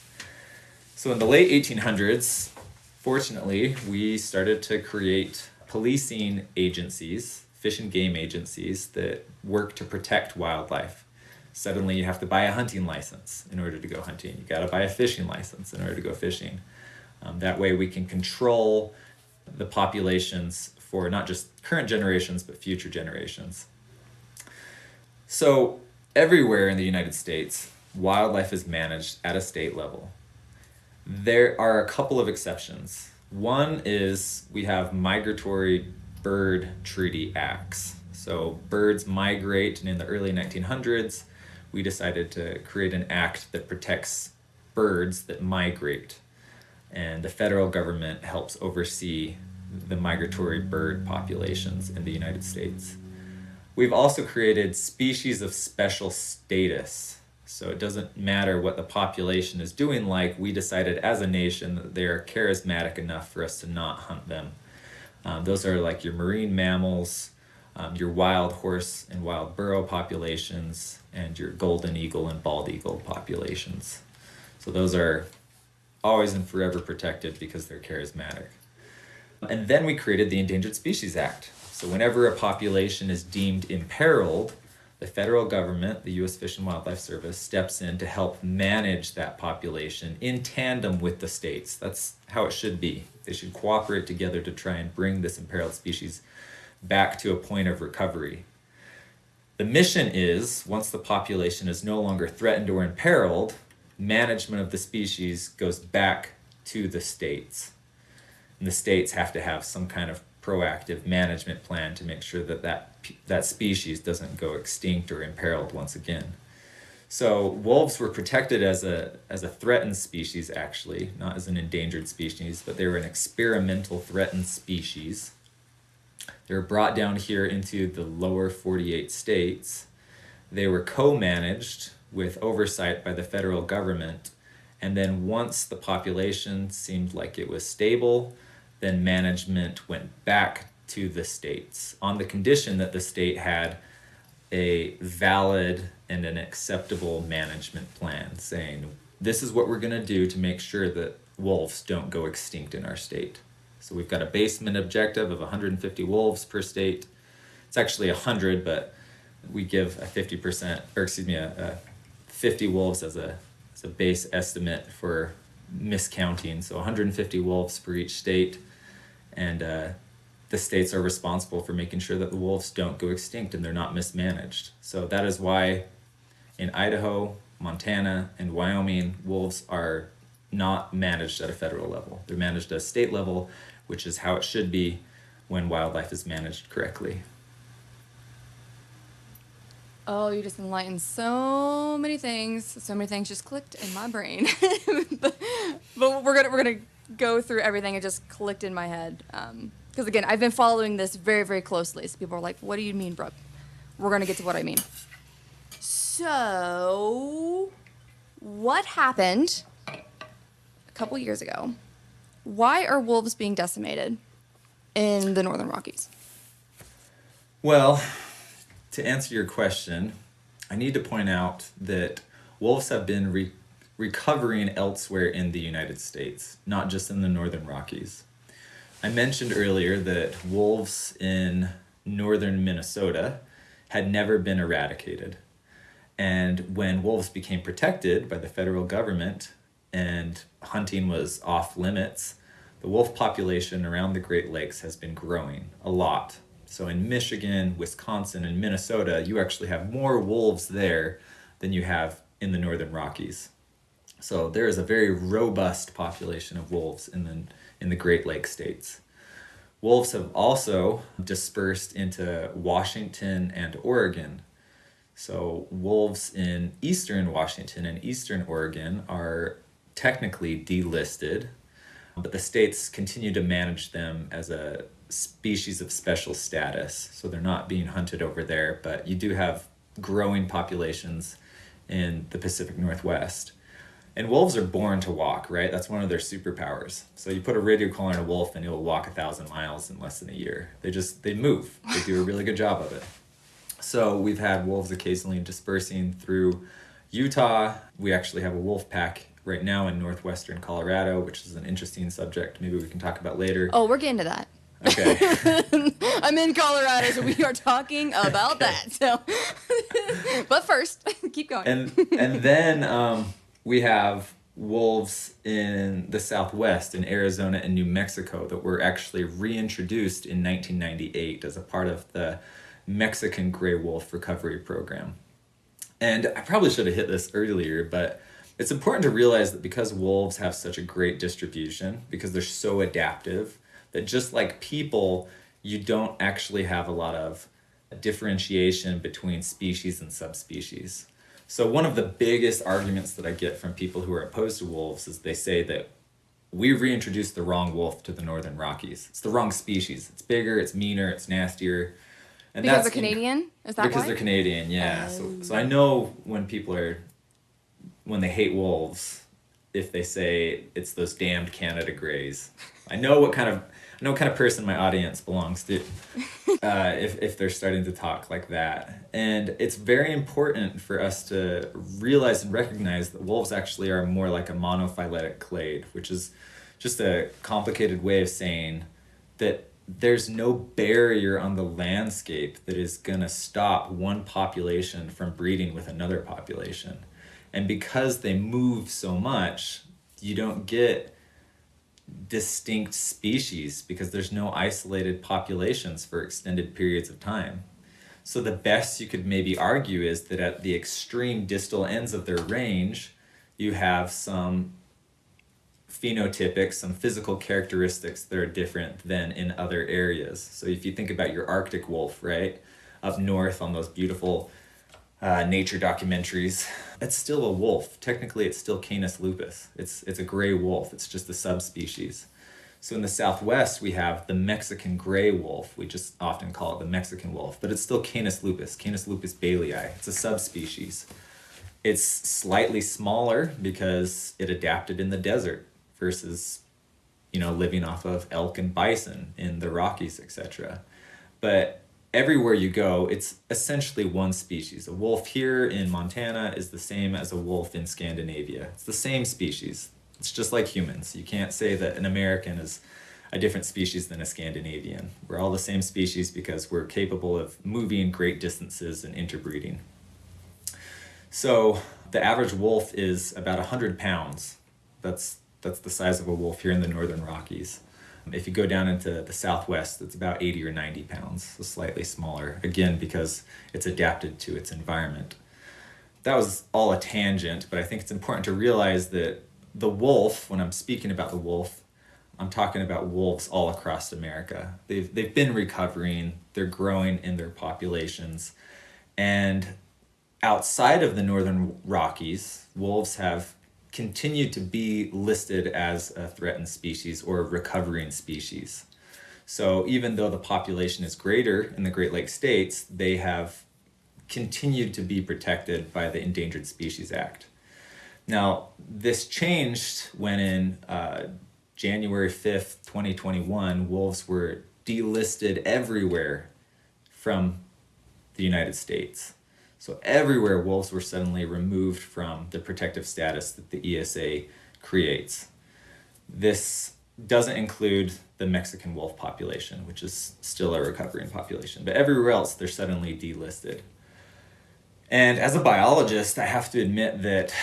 Speaker 2: So in the late 1800s, fortunately, we started to create policing agencies, fish and game agencies that work to protect wildlife. Suddenly you have to buy a hunting license in order to go hunting. You got to buy a fishing license in order to go fishing. That way we can control the populations for not just current generations, but future generations. So everywhere in the United States, wildlife is managed at a state level. There are a couple of exceptions. One is we have migratory bird treaty acts. So birds migrate, and in the early 1900s, we decided to create an act that protects birds that migrate. And the federal government helps oversee the migratory bird populations in the United States. We've also created species of special status. So it doesn't matter what the population is doing like, we decided as a nation that they're charismatic enough for us to not hunt them. Those are like your marine mammals, your wild horse and wild burro populations, and your golden eagle and bald eagle populations. So those are always and forever protected because they're charismatic. And then we created the Endangered Species Act. So whenever a population is deemed imperiled, the federal government, the U.S. Fish and Wildlife Service, steps in to help manage that population in tandem with the states. That's how it should be. They should cooperate together to try and bring this imperiled species back to a point of recovery. The mission is, once the population is no longer threatened or imperiled, management of the species goes back to the states. And the states have to have some kind of proactive management plan to make sure that species doesn't go extinct or imperiled once again. So wolves were protected as a threatened species, actually, not as an endangered species, but they were an experimental threatened species. They were brought down here into the lower 48 states. They were co-managed with oversight by the federal government. And then once the population seemed like it was stable, then management went back to the states on the condition that the state had a valid and an acceptable management plan, saying, this is what we're going to do to make sure that wolves don't go extinct in our state. So we've got a basement objective of 150 wolves per state. It's actually 100, but we give a 50 wolves as a base estimate for miscounting. So 150 wolves per each state. And the states are responsible for making sure that the wolves don't go extinct and they're not mismanaged. So that is why in Idaho, Montana, and Wyoming, wolves are not managed at a federal level. They're managed at a state level, which is how it should be when wildlife is managed correctly.
Speaker 1: Oh, you just enlightened so many things. So many things just clicked in my brain. but we're gonna go through everything. It just clicked in my head. Because again, I've been following this very, very closely. So people are like, "What do you mean, Brooke?" We're gonna get to what I mean. So, what happened a couple years ago? Why are wolves being decimated in the Northern Rockies?
Speaker 2: Well, to answer your question, I need to point out that wolves have been recovering elsewhere in the United States, not just in the Northern Rockies. I mentioned earlier that wolves in northern Minnesota had never been eradicated. And when wolves became protected by the federal government and hunting was off limits, the wolf population around the Great Lakes has been growing a lot. So in Michigan, Wisconsin, and Minnesota, you actually have more wolves there than you have in the Northern Rockies. So there is a very robust population of wolves in the Great Lakes states. Wolves have also dispersed into Washington and Oregon. So wolves in eastern Washington and eastern Oregon are technically delisted, but the states continue to manage them as a species of special status. So they're not being hunted over there, but you do have growing populations in the Pacific Northwest. And wolves are born to walk, right? That's one of their superpowers. So you put a radio collar on a wolf and it'll walk 1,000 miles in less than a year. They move. They do a really good job of it. So we've had wolves occasionally dispersing through Utah. We actually have a wolf pack right now in northwestern Colorado, which is an interesting subject maybe we can talk about later.
Speaker 1: Oh, we're getting to that.
Speaker 2: Okay.
Speaker 1: I'm in Colorado, so we are talking about that. So, but first, keep going.
Speaker 2: And then we have wolves in the Southwest, in Arizona and New Mexico, that were actually reintroduced in 1998 as a part of the Mexican gray wolf recovery program. And I probably should have hit this earlier, but it's important to realize that because wolves have such a great distribution, because they're so adaptive, that just like people, you don't actually have a lot of differentiation between species and subspecies. So one of the biggest arguments that I get from people who are opposed to wolves is they say that we reintroduced the wrong wolf to the Northern Rockies. It's the wrong species. It's bigger, it's meaner, it's nastier. And
Speaker 1: because they're Canadian? Is that
Speaker 2: because
Speaker 1: why?
Speaker 2: They're Canadian, yeah. So I know when they hate wolves, if they say it's those damned Canada Greys. I know what kind of person my audience belongs to, if they're starting to talk like that. And it's very important for us to realize and recognize that wolves actually are more like a monophyletic clade, which is just a complicated way of saying that there's no barrier on the landscape that is going to stop one population from breeding with another population. And because they move so much, you don't get distinct species because there's no isolated populations for extended periods of time. So the best you could maybe argue is that at the extreme distal ends of their range, you have some phenotypic, some physical characteristics that are different than in other areas. So if you think about your Arctic wolf, right, up north on those beautiful nature documentaries, it's still a wolf. Technically, it's still Canis lupus. It's a gray wolf. It's just a subspecies. So in the Southwest, we have the Mexican gray wolf. We just often call it the Mexican wolf, but it's still Canis lupus baileyii. It's a subspecies. It's slightly smaller because it adapted in the desert versus, living off of elk and bison in the Rockies, etc. But everywhere you go, it's essentially one species. A wolf here in Montana is the same as a wolf in Scandinavia. It's the same species. It's just like humans. You can't say that an American is a different species than a Scandinavian. We're all the same species because we're capable of moving great distances and interbreeding. So the average wolf is about 100 pounds. That's the size of a wolf here in the Northern Rockies. If you go down into the Southwest, it's about 80 or 90 pounds, so slightly smaller, again, because it's adapted to its environment. That was all a tangent, but I think it's important to realize that the wolf, when I'm speaking about the wolf, I'm talking about wolves all across America. They've been recovering, they're growing in their populations, and outside of the northern Rockies, wolves have continued to be listed as a threatened species or a recovering species. So even though the population is greater in the Great Lakes states, they have continued to be protected by the Endangered Species Act. Now, this changed when in January 5th, 2021, wolves were delisted everywhere from the United States. So everywhere, wolves were suddenly removed from the protective status that the ESA creates. This doesn't include the Mexican wolf population, which is still a recovering population, but everywhere else, they're suddenly delisted. And as a biologist, I have to admit that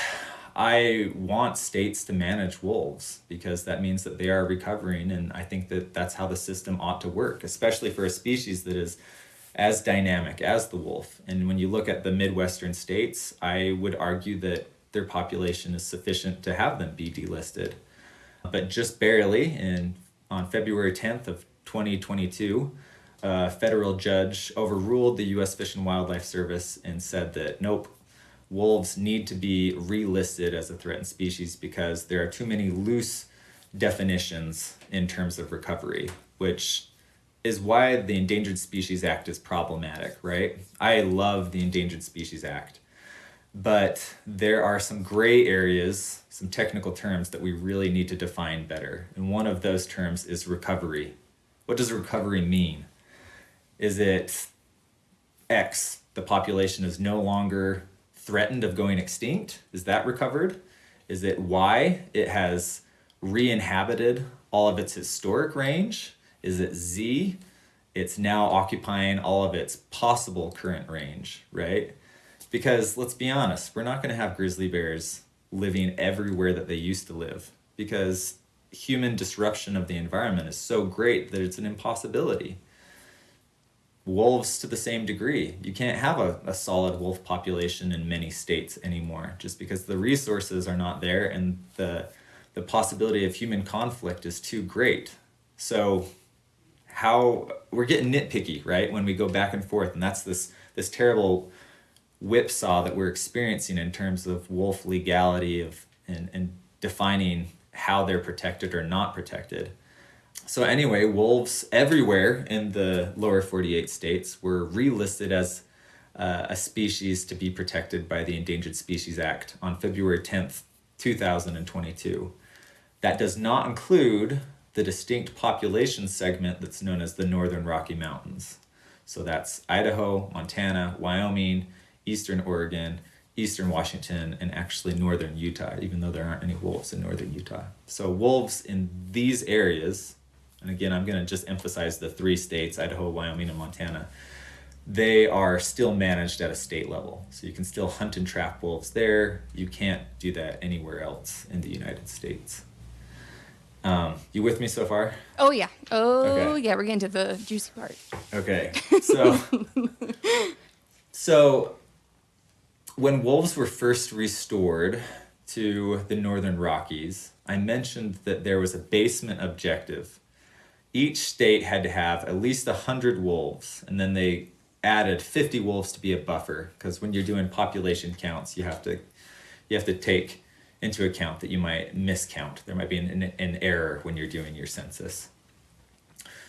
Speaker 2: I want states to manage wolves because that means that they are recovering, and I think that that's how the system ought to work, especially for a species that is as dynamic as the wolf. And when you look at the Midwestern states, I would argue that their population is sufficient to have them be delisted. But just barely, on February 10th of 2022, a federal judge overruled the U.S. Fish and Wildlife Service and said that, nope, wolves need to be relisted as a threatened species because there are too many loose definitions in terms of recovery, which is why the Endangered Species Act is problematic, right? I love the Endangered Species Act, but there are some gray areas, some technical terms that we really need to define better. And one of those terms is recovery. What does recovery mean? Is it X, the population is no longer threatened of going extinct? Is that recovered? Is it Y, it has re-inhabited all of its historic range? Is it Z, it's now occupying all of its possible current range, right? Because let's be honest, we're not going to have grizzly bears living everywhere that they used to live because human disruption of the environment is so great that it's an impossibility. Wolves to the same degree. You can't have a solid wolf population in many states anymore just because the resources are not there and the possibility of human conflict is too great. So how we're getting nitpicky, right? When we go back and forth, and that's this terrible whipsaw that we're experiencing in terms of wolf legality and defining how they're protected or not protected. So anyway, wolves everywhere in the lower 48 states were relisted as a species to be protected by the Endangered Species Act on February 10th, 2022. That does not include the distinct population segment that's known as the Northern Rocky Mountains. So that's Idaho, Montana, Wyoming, Eastern Oregon, Eastern Washington, and actually Northern Utah, even though there aren't any wolves in Northern Utah. So wolves in these areas, and again, I'm going to just emphasize the three states, Idaho, Wyoming, and Montana, they are still managed at a state level. So you can still hunt and trap wolves there. You can't do that anywhere else in the United States. You with me so far?
Speaker 1: Oh, yeah.
Speaker 2: Okay.
Speaker 1: Yeah, we're getting to the juicy part.
Speaker 2: Okay, so when wolves were first restored to the Northern Rockies, I mentioned that there was a basement objective. Each state had to have at least 100 wolves, and then they added 50 wolves to be a buffer, because when you're doing population counts, you have to take into account that you might miscount. There might be an error when you're doing your census.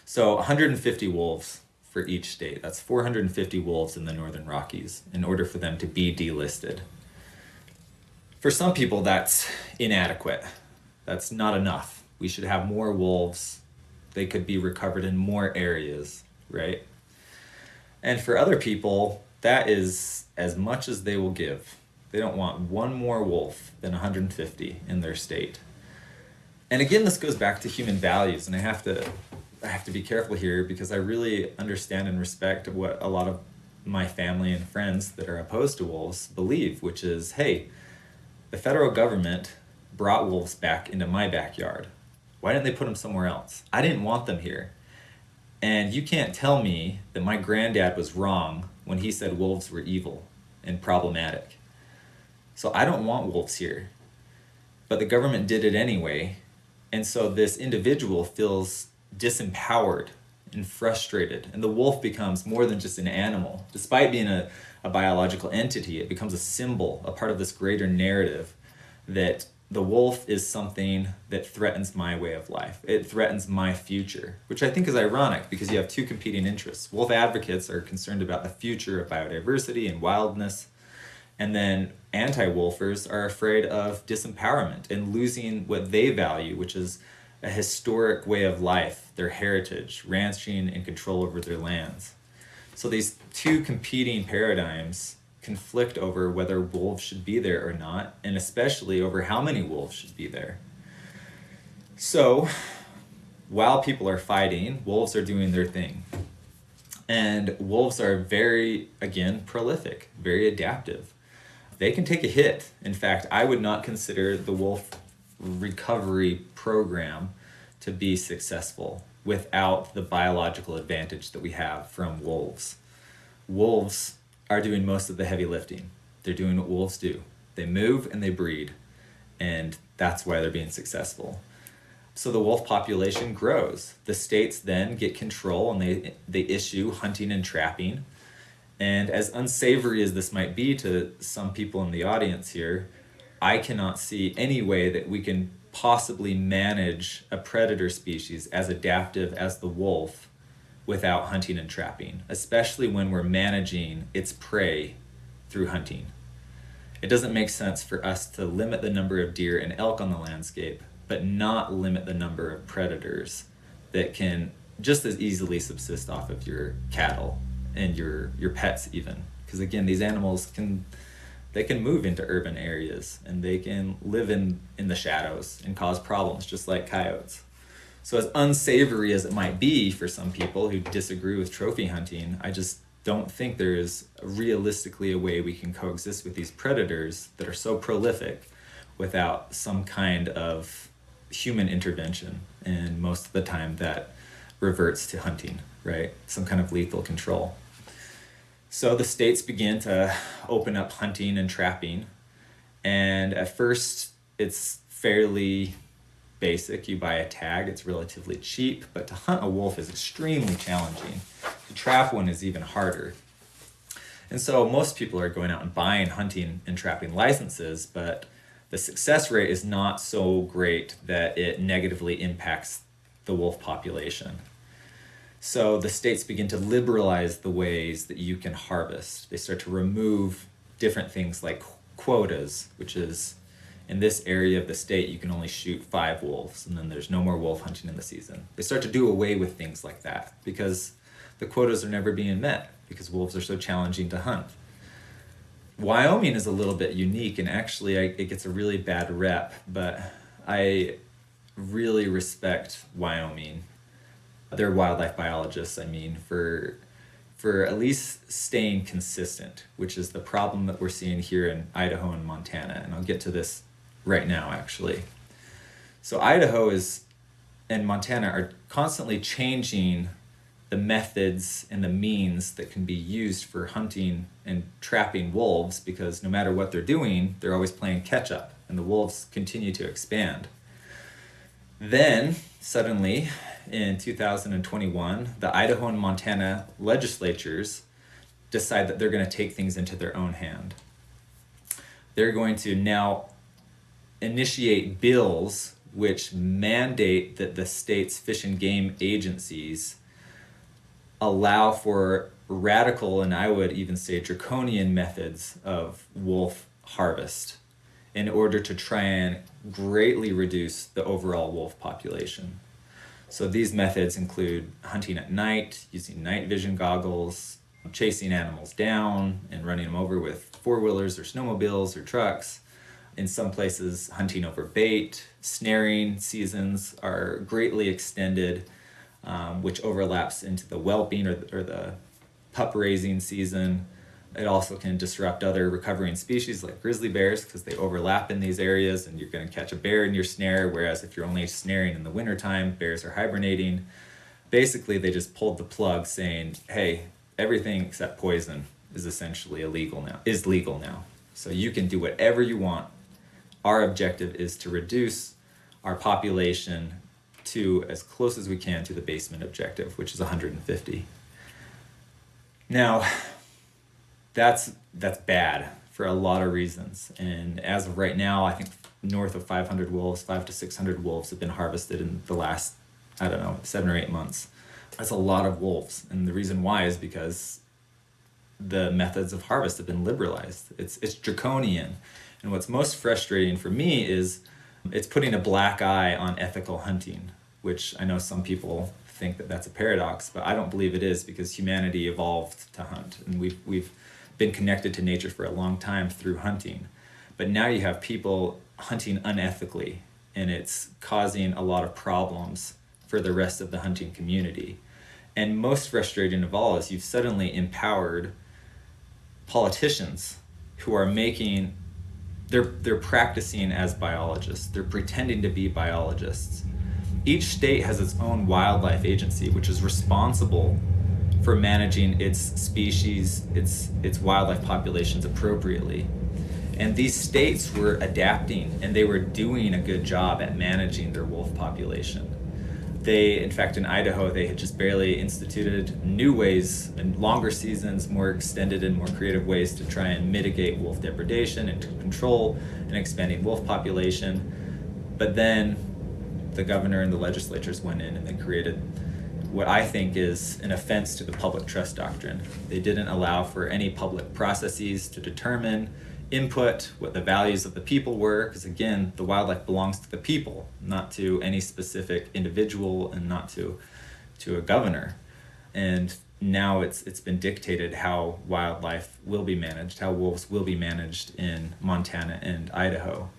Speaker 2: So 150 wolves for each state. That's 450 wolves in the Northern Rockies in order for them to be delisted. For some people, that's inadequate. That's not enough. We should have more wolves. They could be recovered in more areas, right? And for other people, that is as much as they will give. They don't want one more wolf than 150 in their state. And again, this goes back to human values, and I have to be careful here because I really understand and respect what a lot of my family and friends that are opposed to wolves believe, which is, hey, the federal government brought wolves back into my backyard. Why didn't they put them somewhere else? I didn't want them here. And you can't tell me that my granddad was wrong when he said wolves were evil and problematic. So I don't want wolves here. But the government did it anyway. And so this individual feels disempowered and frustrated. And the wolf becomes more than just an animal. Despite being a biological entity, it becomes a symbol, a part of this greater narrative that the wolf is something that threatens my way of life. It threatens my future, which I think is ironic because you have two competing interests. Wolf advocates are concerned about the future of biodiversity and wildness, and then anti-wolfers are afraid of disempowerment and losing what they value, which is a historic way of life, their heritage, ranching, and control over their lands. So these two competing paradigms conflict over whether wolves should be there or not, and especially over how many wolves should be there. So while people are fighting, wolves are doing their thing. And wolves are very, again, prolific, very adaptive. They can take a hit. In fact, I would not consider the wolf recovery program to be successful without the biological advantage that we have from wolves. Wolves are doing most of the heavy lifting. They're doing what wolves do. They move and they breed, and that's why they're being successful. So the wolf population grows. The states then get control and they issue hunting and trapping. And as unsavory as this might be to some people in the audience here, I cannot see any way that we can possibly manage a predator species as adaptive as the wolf without hunting and trapping, especially when we're managing its prey through hunting. It doesn't make sense for us to limit the number of deer and elk on the landscape, but not limit the number of predators that can just as easily subsist off of your cattle and your pets even. Because again, these animals can move into urban areas and they can live in the shadows and cause problems just like coyotes. So as unsavory as it might be for some people who disagree with trophy hunting, I just don't think there is realistically a way we can coexist with these predators that are so prolific without some kind of human intervention. And most of the time that reverts to hunting, right? Some kind of lethal control. So the states began to open up hunting and trapping. And at first it's fairly basic. You buy a tag, it's relatively cheap, but to hunt a wolf is extremely challenging. To trap one is even harder. And so most people are going out and buying hunting and trapping licenses, but the success rate is not so great that it negatively impacts the wolf population. So the states begin to liberalize the ways that you can harvest. They start to remove different things like quotas, which is in this area of the state, you can only shoot 5 wolves, and then there's no more wolf hunting in the season. They start to do away with things like that because the quotas are never being met because wolves are so challenging to hunt. Wyoming is a little bit unique, and actually it gets a really bad rep, but I really respect Wyoming. They're wildlife biologists, for at least staying consistent, which is the problem that we're seeing here in Idaho and Montana. And I'll get to this right now, actually. So Idaho and Montana are constantly changing the methods and the means that can be used for hunting and trapping wolves, because no matter what they're doing, they're always playing catch up, and the wolves continue to expand. Then, suddenly, in 2021, the Idaho and Montana legislatures decide that they're going to take things into their own hand. They're going to now initiate bills which mandate that the state's fish and game agencies allow for radical, and I would even say draconian, methods of wolf harvest in order to try and greatly reduce the overall wolf population. So these methods include hunting at night, using night vision goggles, chasing animals down and running them over with four-wheelers or snowmobiles or trucks. In some places, hunting over bait. Snaring seasons are greatly extended, which overlaps into the whelping or the pup raising season. It also can disrupt other recovering species like grizzly bears because they overlap in these areas, and you're going to catch a bear in your snare, whereas if you're only snaring in the wintertime, bears are hibernating. Basically, they just pulled the plug saying, hey, everything except poison is essentially legal now. So you can do whatever you want. Our objective is to reduce our population to as close as we can to the basement objective, which is 150. Now, that's bad for a lot of reasons. And as of right now, I think north of 500 wolves, 500 to 600 wolves have been harvested in the last, 7 or 8 months. That's a lot of wolves. And the reason why is because the methods of harvest have been liberalized. It's draconian. And what's most frustrating for me is it's putting a black eye on ethical hunting, which I know some people think that that's a paradox, but I don't believe it is, because humanity evolved to hunt, and we've been connected to nature for a long time through hunting. But now you have people hunting unethically, and it's causing a lot of problems for the rest of the hunting community. And most frustrating of all is you've suddenly empowered politicians who are making, they're practicing as biologists. They're pretending to be biologists. Each state has its own wildlife agency, which is responsible for managing its species, its wildlife populations appropriately. And these states were adapting, and they were doing a good job at managing their wolf population. In fact, in Idaho, they had just barely instituted new ways and longer seasons, more extended and more creative ways to try and mitigate wolf depredation and to control an expanding wolf population. But then the governor and the legislatures went in and they created what I think is an offense to the public trust doctrine. They didn't allow for any public processes to determine input, what the values of the people were, because again, the wildlife belongs to the people, not to any specific individual and not to a governor. And now it's been dictated how wildlife will be managed, how wolves will be managed in Montana and Idaho.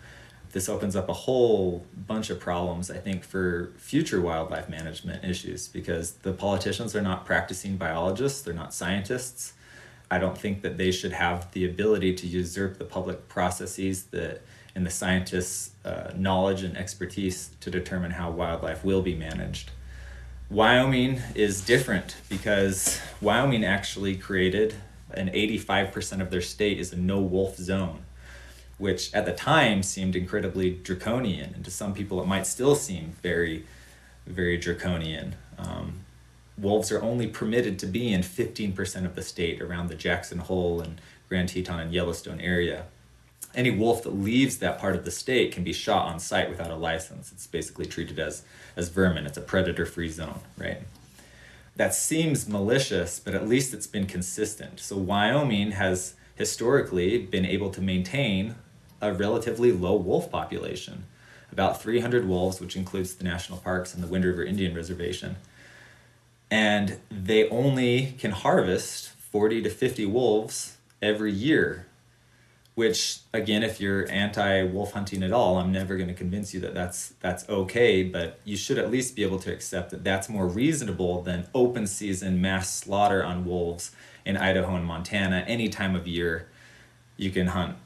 Speaker 2: This opens up a whole bunch of problems, I think, for future wildlife management issues, because the politicians are not practicing biologists, they're not scientists. I don't think that they should have the ability to usurp the public processes and the scientists' knowledge and expertise to determine how wildlife will be managed. Wyoming is different because Wyoming actually created, and 85% of their state is a no-wolf zone, which at the time seemed incredibly draconian, and to some people it might still seem very, very draconian. Wolves are only permitted to be in 15% of the state around the Jackson Hole and Grand Teton and Yellowstone area. Any wolf that leaves that part of the state can be shot on site without a license. It's basically treated as vermin. It's a predator-free zone, right? That seems malicious, but at least it's been consistent. So Wyoming has historically been able to maintain a relatively low wolf population, about 300 wolves, which includes the national parks and the Wind River Indian Reservation. And they only can harvest 40 to 50 wolves every year, which, again, if you're anti-wolf hunting at all, I'm never going to convince you that that's okay, but you should at least be able to accept that that's more reasonable than open season mass slaughter on wolves in Idaho and Montana. Any time of year you can hunt,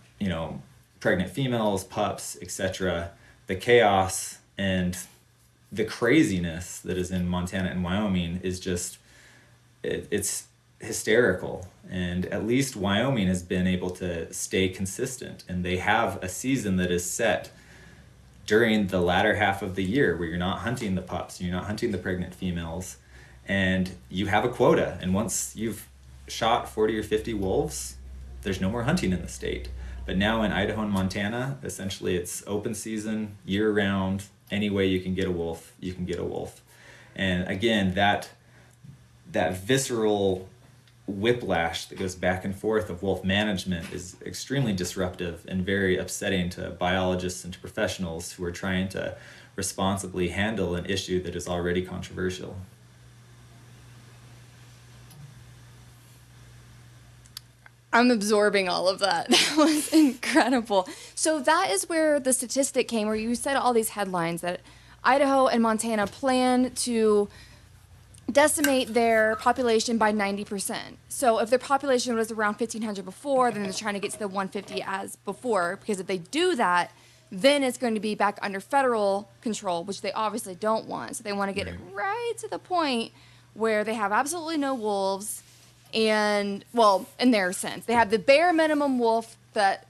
Speaker 2: pregnant females, pups, etc. The chaos and the craziness that is in Montana and Wyoming is just, it's hysterical. And at least Wyoming has been able to stay consistent, and they have a season that is set during the latter half of the year where you're not hunting the pups, you're not hunting the pregnant females, and you have a quota. And once you've shot 40 or 50 wolves, there's no more hunting in the state. But now in Idaho and Montana, essentially it's open season, year round. Any way you can get a wolf, you can get a wolf. And again, that visceral whiplash that goes back and forth of wolf management is extremely disruptive and very upsetting to biologists and to professionals who are trying to responsibly handle an issue that is already controversial.
Speaker 1: I'm absorbing all of that. That was incredible. So that is where the statistic came, where you said all these headlines that Idaho and Montana plan to decimate their population by 90%. So if their population was around 1,500 before, then they're trying to get to the 150 as before, because if they do that, then it's going to be back under federal control, which they obviously don't want. So they want to get it right to the point where they have absolutely no wolves. And, well, in their sense, they have the bare minimum wolf that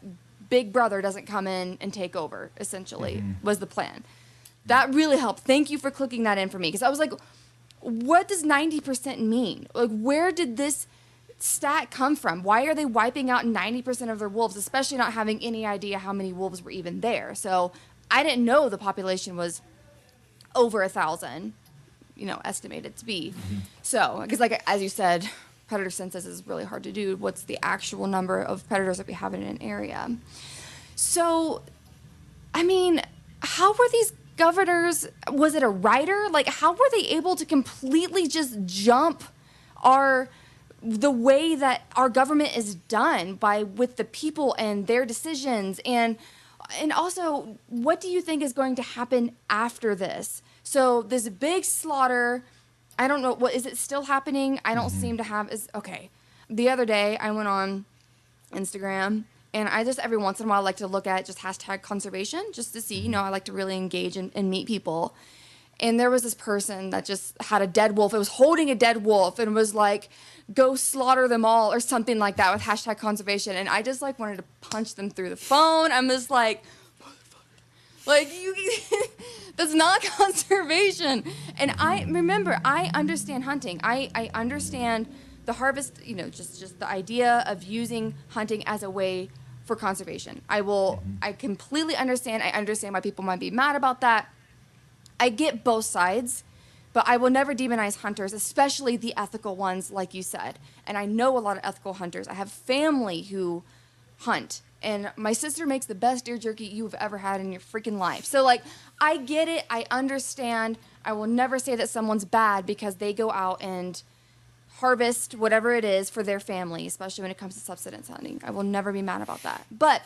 Speaker 1: Big Brother doesn't come in and take over, essentially, was the plan. That really helped. Thank you for clicking that in for me. Because I was like, what does 90% mean? Like, where did this stat come from? Why are they wiping out 90% of their wolves, especially not having any idea how many wolves were even there? So I didn't know the population was over 1,000, estimated to be. So, because like, as you said, predator census is really hard to do. What's the actual number of predators that we have in an area? So, I mean, how were these governors, was it a writer? Like, how were they able to completely just jump the way that our government is done with the people and their decisions? And also, what do you think is going to happen after this? So this big slaughter, I don't know, is it still happening? I don't seem to have, okay. The other day, I went on Instagram, and I just, every once in a while, like to look at just hashtag conservation, just to see, I like to really engage and meet people. And there was this person that just had a dead wolf. It was holding a dead wolf and was like, go slaughter them all or something like that with hashtag conservation. And I just like wanted to punch them through the phone. I'm just like, like, that's not conservation. And I remember, I understand hunting. I understand the harvest, just the idea of using hunting as a way for conservation. I completely understand. I understand why people might be mad about that. I get both sides, but I will never demonize hunters, especially the ethical ones, like you said. And I know a lot of ethical hunters. I have family who hunt, and my sister makes the best deer jerky you've ever had in your freaking life. So, like, I get it. I understand. I will never say that someone's bad because they go out and harvest whatever it is for their family, especially when it comes to subsistence hunting. I will never be mad about that. But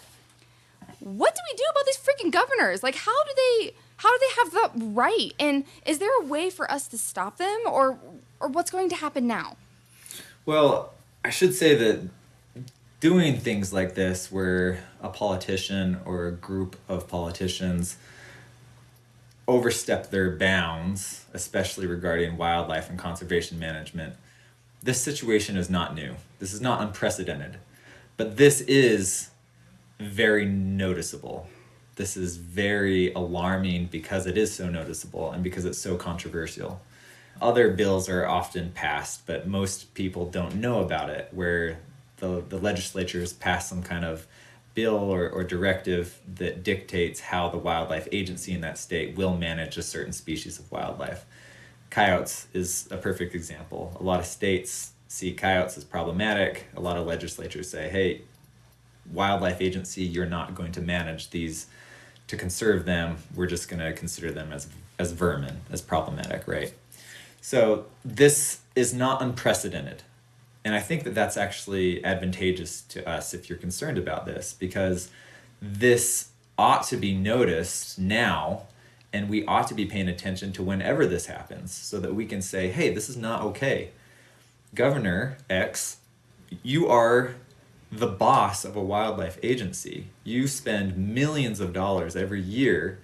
Speaker 1: what do we do about these freaking governors? Like, how do they have that right? And is there a way for us to stop them, or what's going to happen now?
Speaker 2: Well, I should say that doing things like this, where a politician or a group of politicians overstep their bounds, especially regarding wildlife and conservation management, this situation is not new. This is not unprecedented. But this is very noticeable. This is very alarming because it is so noticeable and because it's so controversial. Other bills are often passed, but most people don't know about it, where the legislatures pass some kind of bill or directive that dictates how the wildlife agency in that state will manage a certain species of wildlife. Coyotes is a perfect example. A lot of states see coyotes as problematic. A lot of legislatures say, hey, wildlife agency, you're not going to manage these to conserve them. We're just going to consider them as vermin, as problematic, right? So this is not unprecedented. And I think that that's actually advantageous to us if you're concerned about this, because this ought to be noticed now, and we ought to be paying attention to whenever this happens so that we can say, hey, this is not okay. Governor X, you are the boss of a wildlife agency. You spend millions of dollars every year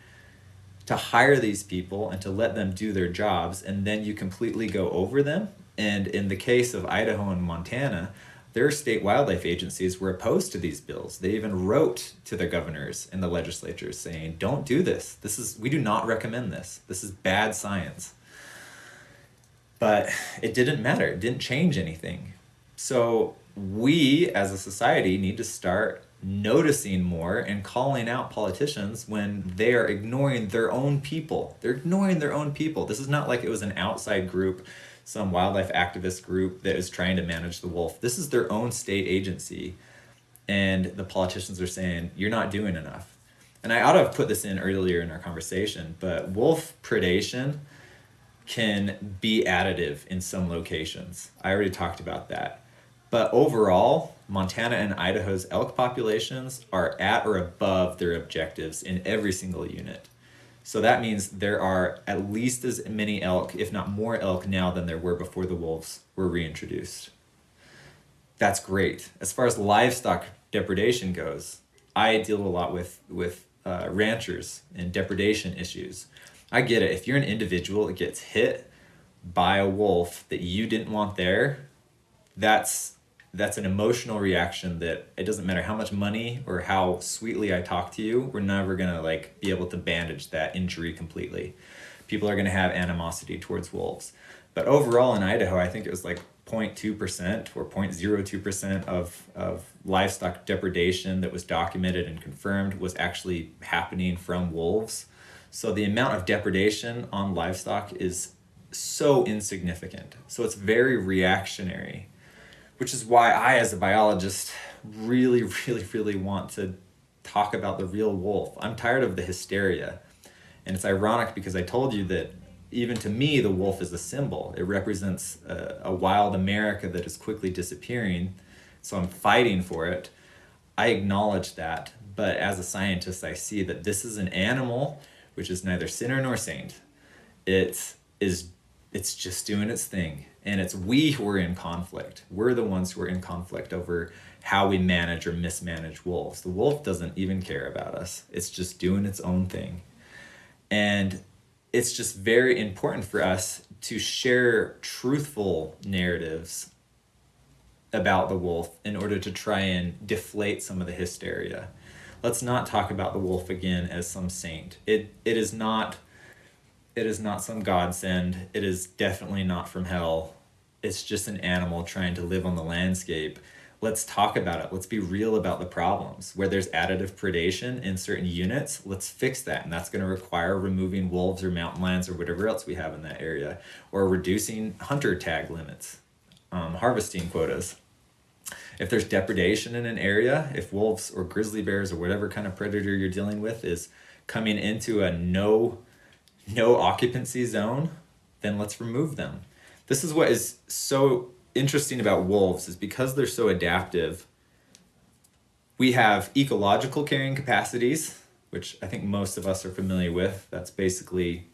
Speaker 2: to hire these people and to let them do their jobs, and then you completely go over them. And in the case of Idaho and Montana, their state wildlife agencies were opposed to these bills. They even wrote to the governors and the legislatures saying, don't do this. We do not recommend this. This is bad science. But it didn't matter. It didn't change anything. So we as a society need to start noticing more and calling out politicians when they are ignoring their own people. They're ignoring their own people. This is not like it was an outside group, some wildlife activist group that is trying to manage the wolf. This is their own state agency. And the politicians are saying, you're not doing enough. And I ought to have put this in earlier in our conversation, but wolf predation can be additive in some locations. I already talked about that. But overall, Montana and Idaho's elk populations are at or above their objectives in every single unit. So that means there are at least as many elk, if not more elk now than there were before the wolves were reintroduced. That's great. As far as livestock depredation goes, I deal a lot with ranchers and depredation issues. I get it. If you're an individual that gets hit by a wolf that you didn't want there, that's That's an emotional reaction that it doesn't matter how much money or how sweetly I talk to you, we're never going to like be able to bandage that injury completely. People are going to have animosity towards wolves. But overall in Idaho, I think it was like 0.2% or 0.02% of livestock depredation that was documented and confirmed was actually happening from wolves. So the amount of depredation on livestock is so insignificant. So it's very reactionary, which is why I, as a biologist, really, really, really want to talk about the real wolf. I'm tired of the hysteria. And it's ironic because I told you that even to me, the wolf is a symbol. It represents a wild America that is quickly disappearing. So I'm fighting for it. I acknowledge that. But as a scientist, I see that this is an animal which is neither sinner nor saint. It's just doing its thing. And it's we who are in conflict. We're the ones who are in conflict over how we manage or mismanage wolves. The wolf doesn't even care about us. It's just doing its own thing. And it's just very important for us to share truthful narratives about the wolf in order to try and deflate some of the hysteria. Let's not talk about the wolf again as some saint. It is not some godsend. It is definitely not from hell. It's just an animal trying to live on the landscape. Let's talk about it. Let's be real about the problems. Where there's additive predation in certain units, let's fix that. And that's going to require removing wolves or mountain lions or whatever else we have in that area, or reducing hunter tag limits, harvesting quotas. If there's depredation in an area, if wolves or grizzly bears or whatever kind of predator you're dealing with is coming into a no occupancy zone, then let's remove them. This is what is so interesting about wolves, is because they're so adaptive. We have ecological carrying capacities, which I think most of us are familiar with. That's basically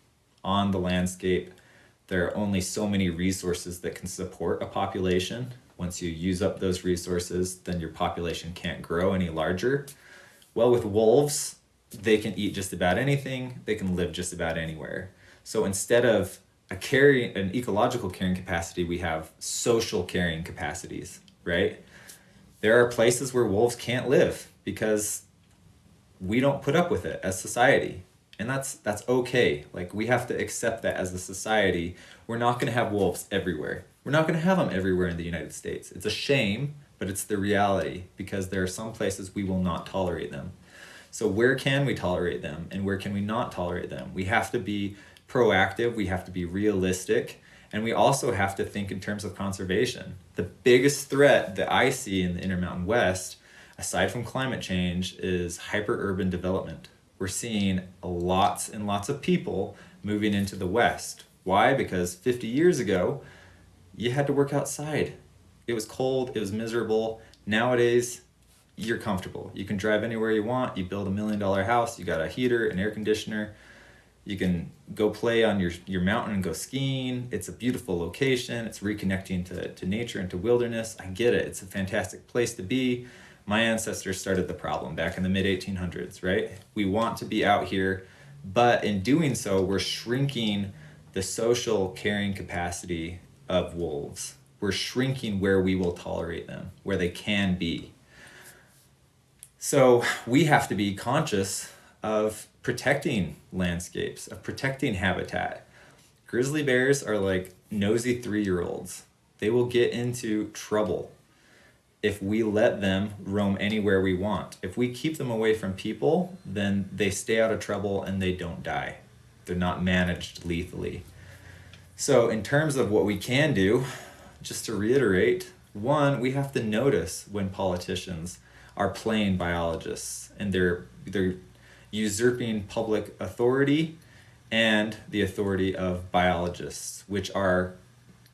Speaker 2: on the landscape. There are only so many resources that can support a population. Once you use up those resources, then your population can't grow any larger. Well, with wolves, they can eat just about anything. They can live just about anywhere. So instead of an ecological carrying capacity, we have social carrying capacities, right? There are places where wolves can't live because we don't put up with it as society. And that's okay. Like, we have to accept that as a society. We're not going to have wolves everywhere. We're not going to have them everywhere in the United States. It's a shame, but it's the reality, because there are some places we will not tolerate them. So where can we tolerate them and where can we not tolerate them? We have to be proactive, we have to be realistic, and we also have to think in terms of conservation. The biggest threat that I see in the Intermountain West, aside from climate change, is hyper-urban development. We're seeing lots and lots of people moving into the West. Why? Because 50 years ago, you had to work outside. It was cold, it was miserable. Nowadays, you're comfortable. You can drive anywhere you want. You build $1 million house, you got a heater, an air conditioner. You can go play on your mountain and go skiing. It's a beautiful location. It's reconnecting to nature and to wilderness. I get it. It's a fantastic place to be. My ancestors started the problem back in the mid-1800s, right? We want to be out here, but in doing so, we're shrinking the social carrying capacity of wolves. We're shrinking where we will tolerate them, where they can be. So we have to be conscious of protecting landscapes, of protecting habitat. Grizzly bears are like nosy 3-year-olds. They will get into trouble if we let them roam anywhere we want. If we keep them away from people, then they stay out of trouble and they don't die. They're not managed lethally. So in terms of what we can do, just to reiterate, one, we have to notice when politicians are playing biologists and they're usurping public authority and the authority of biologists, which are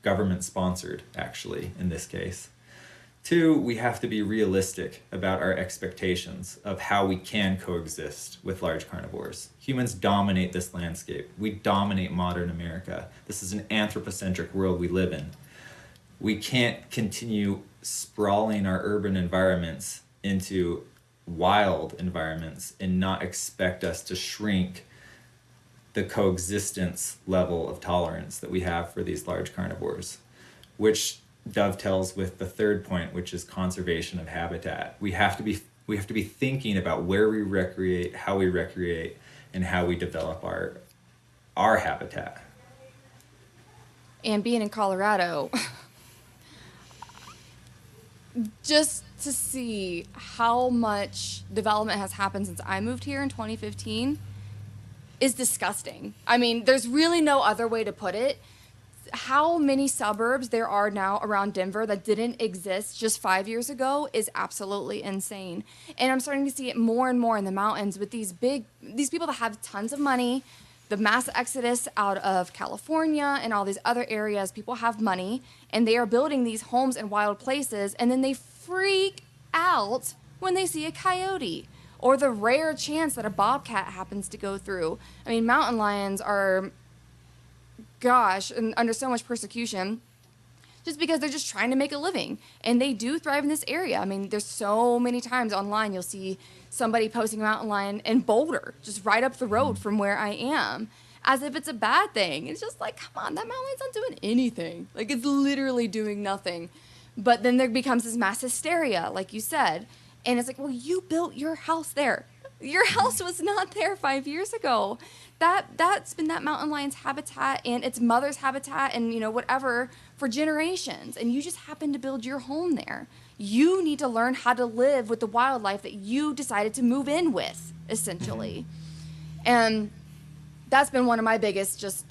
Speaker 2: government sponsored, actually, in this case. Two, we have to be realistic about our expectations of how we can coexist with large carnivores. Humans dominate this landscape. We dominate modern America. This is an anthropocentric world we live in. We can't continue sprawling our urban environments into wild environments and not expect us to shrink the coexistence level of tolerance that we have for these large carnivores, which dovetails with the third point, which is conservation of habitat. We have to be thinking about where we recreate, and how we develop our habitat.
Speaker 1: And being in Colorado, just to see how much development has happened since I moved here in 2015 is disgusting. I mean, there's really no other way to put it. How many suburbs there are now around Denver that didn't exist just 5 years ago is absolutely insane. And I'm starting to see it more and more in the mountains with these people that have tons of money, the mass exodus out of California and all these other areas. People have money and they are building these homes in wild places, and then they freak out when they see a coyote or the rare chance that a bobcat happens to go through. I mean, mountain lions are, and under so much persecution just because they're just trying to make a living, and they do thrive in this area. I mean, there's so many times online you'll see somebody posting a mountain lion in Boulder, just right up the road from where I am, as if it's a bad thing. It's just like, come on, that mountain lion's not doing anything. Like, it's literally doing nothing. But then there becomes this mass hysteria, like you said, and it's like, well, you built your house there. Your house was not there 5 years ago. That's been that mountain lion's habitat and its mother's habitat and, whatever, for generations. And you just happen to build your home there. You need to learn how to live with the wildlife that you decided to move in with, essentially. And that's been one of my biggest just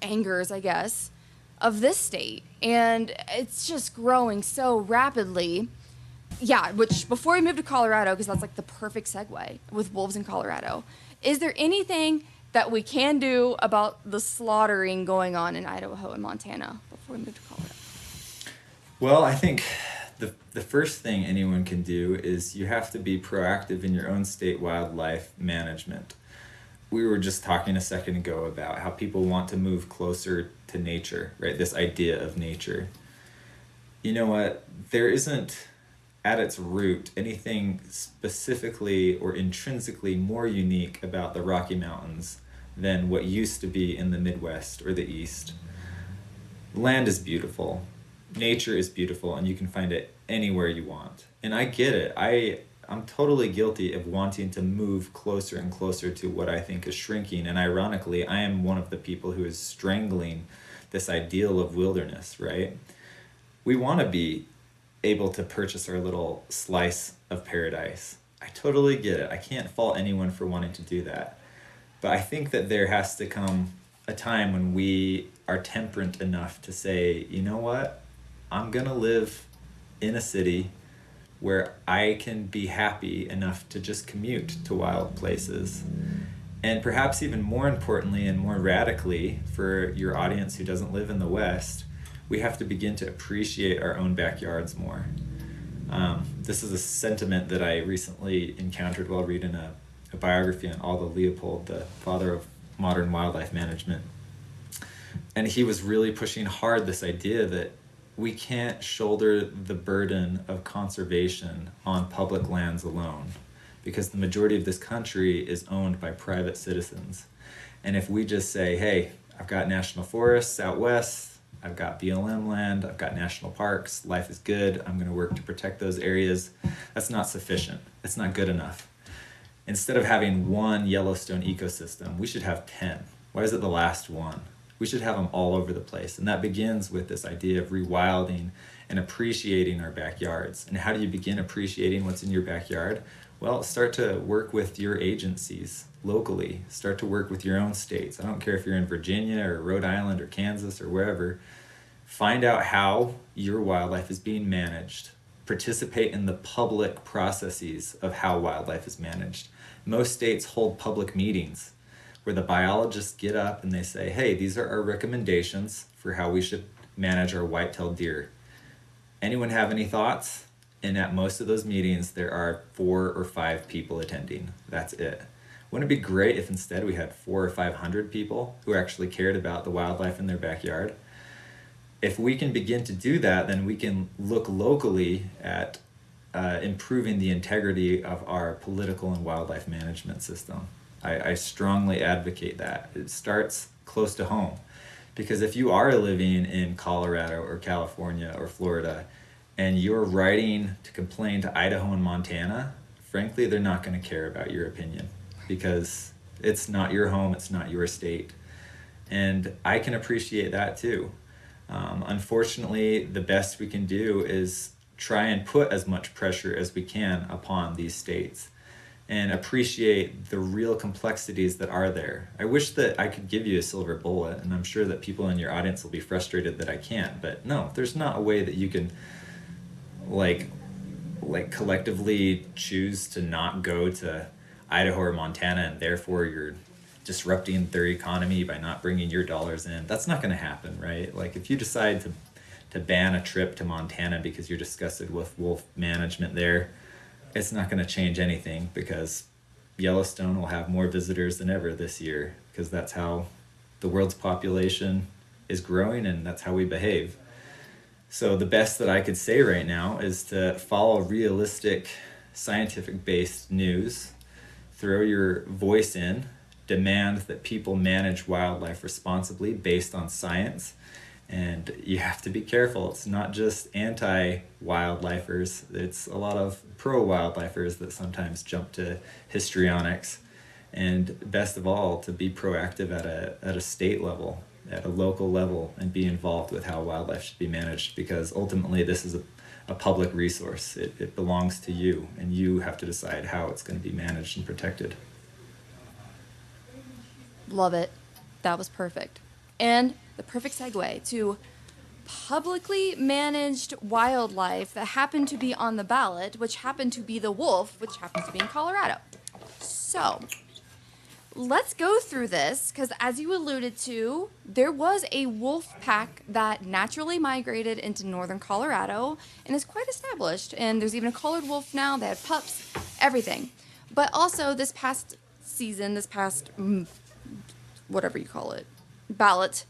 Speaker 1: angers, I guess, of this state. And it's just growing so rapidly. Yeah, which before we move to Colorado, because that's like the perfect segue with wolves in Colorado, is there anything that we can do about the slaughtering going on in Idaho and Montana before we move to Colorado?
Speaker 2: Well, I think the first thing anyone can do is you have to be proactive in your own state wildlife management. We were just talking a second ago about how people want to move closer to nature, right? This idea of nature. You know what? There isn't, at its root, anything specifically or intrinsically more unique about the Rocky Mountains than what used to be in the Midwest or the East. Land is beautiful, nature is beautiful, and you can find it anywhere you want. And I get it. I'm totally guilty of wanting to move closer and closer to what I think is shrinking. And ironically, I am one of the people who is strangling this ideal of wilderness, right? We want to be able to purchase our little slice of paradise. I totally get it. I can't fault anyone for wanting to do that. But I think that there has to come a time when we are temperate enough to say, you know what? I'm going to live in a city where I can be happy enough to just commute to wild places. And perhaps even more importantly and more radically for your audience who doesn't live in the West, we have to begin to appreciate our own backyards more. This is a sentiment that I recently encountered while reading a biography on Aldo Leopold, the father of modern wildlife management. And he was really pushing hard this idea that we can't shoulder the burden of conservation on public lands alone, because the majority of this country is owned by private citizens. And if we just say, hey, I've got national forests out west, I've got BLM land, I've got national parks, life is good, I'm going to work to protect those areas, that's not sufficient. It's not good enough. Instead of having one Yellowstone ecosystem, we should have 10. Why is it the last one? We should have them all over the place. And that begins with this idea of rewilding and appreciating our backyards. And how do you begin appreciating what's in your backyard? Well, start to work with your agencies locally. Start to work with your own states. I don't care if you're in Virginia or Rhode Island or Kansas or wherever. Find out how your wildlife is being managed. Participate in the public processes of how wildlife is managed. Most states hold public meetings where the biologists get up and they say, hey, these are our recommendations for how we should manage our white-tailed deer. Anyone have any thoughts? And at most of those meetings, there are 4 or 5 people attending. That's it. Wouldn't it be great if instead we had 400 or 500 people who actually cared about the wildlife in their backyard? If we can begin to do that, then we can look locally at improving the integrity of our political and wildlife management system. I strongly advocate that. It starts close to home. Because if you are living in Colorado or California or Florida and you're writing to complain to Idaho and Montana, frankly, they're not going to care about your opinion because it's not your home, it's not your state. And I can appreciate that too. Unfortunately, the best we can do is try and put as much pressure as we can upon these states and appreciate the real complexities that are there. I wish that I could give you a silver bullet, and I'm sure that people in your audience will be frustrated that I can't, but no, there's not a way that you can like collectively choose to not go to Idaho or Montana and therefore you're disrupting their economy by not bringing your dollars in. That's not going to happen, right? Like if you decide to ban a trip to Montana because you're disgusted with wolf management there, it's not going to change anything because Yellowstone will have more visitors than ever this year because that's how the world's population is growing and that's how we behave. So the best that I could say right now is to follow realistic, scientific-based news, throw your voice in, demand that people manage wildlife responsibly based on science. And you have to be careful. It's not just anti-wildlifers. It's a lot of pro-wildlifers that sometimes jump to histrionics. And best of all, to be proactive at a state level, at a local level, and be involved with how wildlife should be managed, because ultimately this is a public resource. It belongs to you, and you have to decide how it's going to be managed and protected.
Speaker 1: Love it. That was perfect. And the perfect segue to publicly managed wildlife that happened to be on the ballot, which happened to be the wolf, which happens to be in Colorado. So let's go through this, because as you alluded to, there was a wolf pack that naturally migrated into northern Colorado and is quite established. And there's even a colored wolf now. They had pups, everything. But also this past season, whatever you call it, ballot,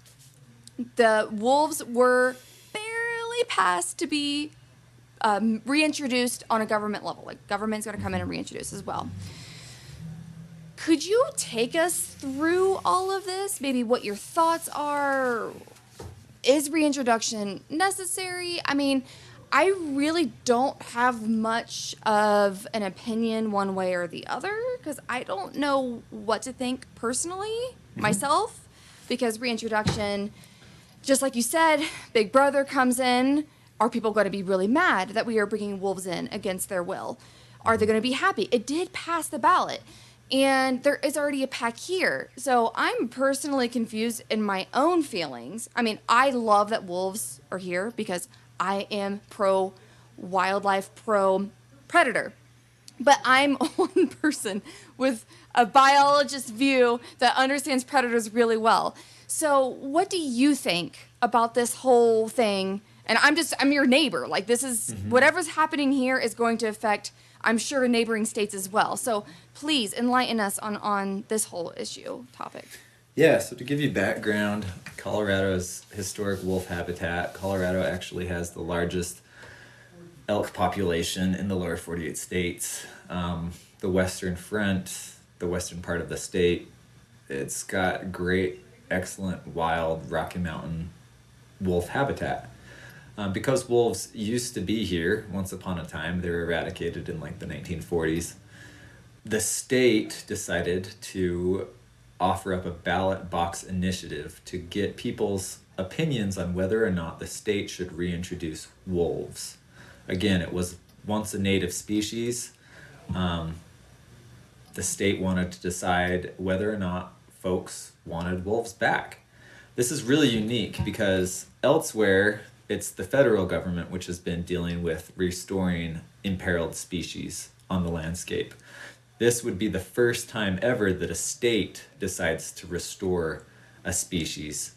Speaker 1: the wolves were barely passed to be reintroduced on a government level. Like government's going to come in and reintroduce as well. Could you take us through all of this? Maybe what your thoughts are? Is reintroduction necessary? I mean, I really don't have much of an opinion one way or the other because I don't know what to think personally myself, because reintroduction, just like you said, Big Brother comes in. Are people going to be really mad that we are bringing wolves in against their will? Are they going to be happy? It did pass the ballot. And there is already a pack here. So I'm personally confused in my own feelings. I mean, I love that wolves are here because I am pro-wildlife, pro-predator. But I'm one person with a biologist view that understands predators really well. So what do you think about this whole thing? And I'm your neighbor. Like this is, whatever's happening here is going to affect, I'm sure, neighboring states as well. So please enlighten us on this whole topic.
Speaker 2: Yeah, so to give you background, Colorado's historic wolf habitat, Colorado actually has the largest elk population in the lower 48 states. The western front, the western part of the state, it's got great, excellent, wild Rocky Mountain wolf habitat. Because wolves used to be here once upon a time, they were eradicated in like the 1940s. The state decided to offer up a ballot box initiative to get people's opinions on whether or not the state should reintroduce wolves. Again, it was once a native species. The state wanted to decide whether or not folks wanted wolves back. This is really unique because elsewhere, it's the federal government which has been dealing with restoring imperiled species on the landscape. This would be the first time ever that a state decides to restore a species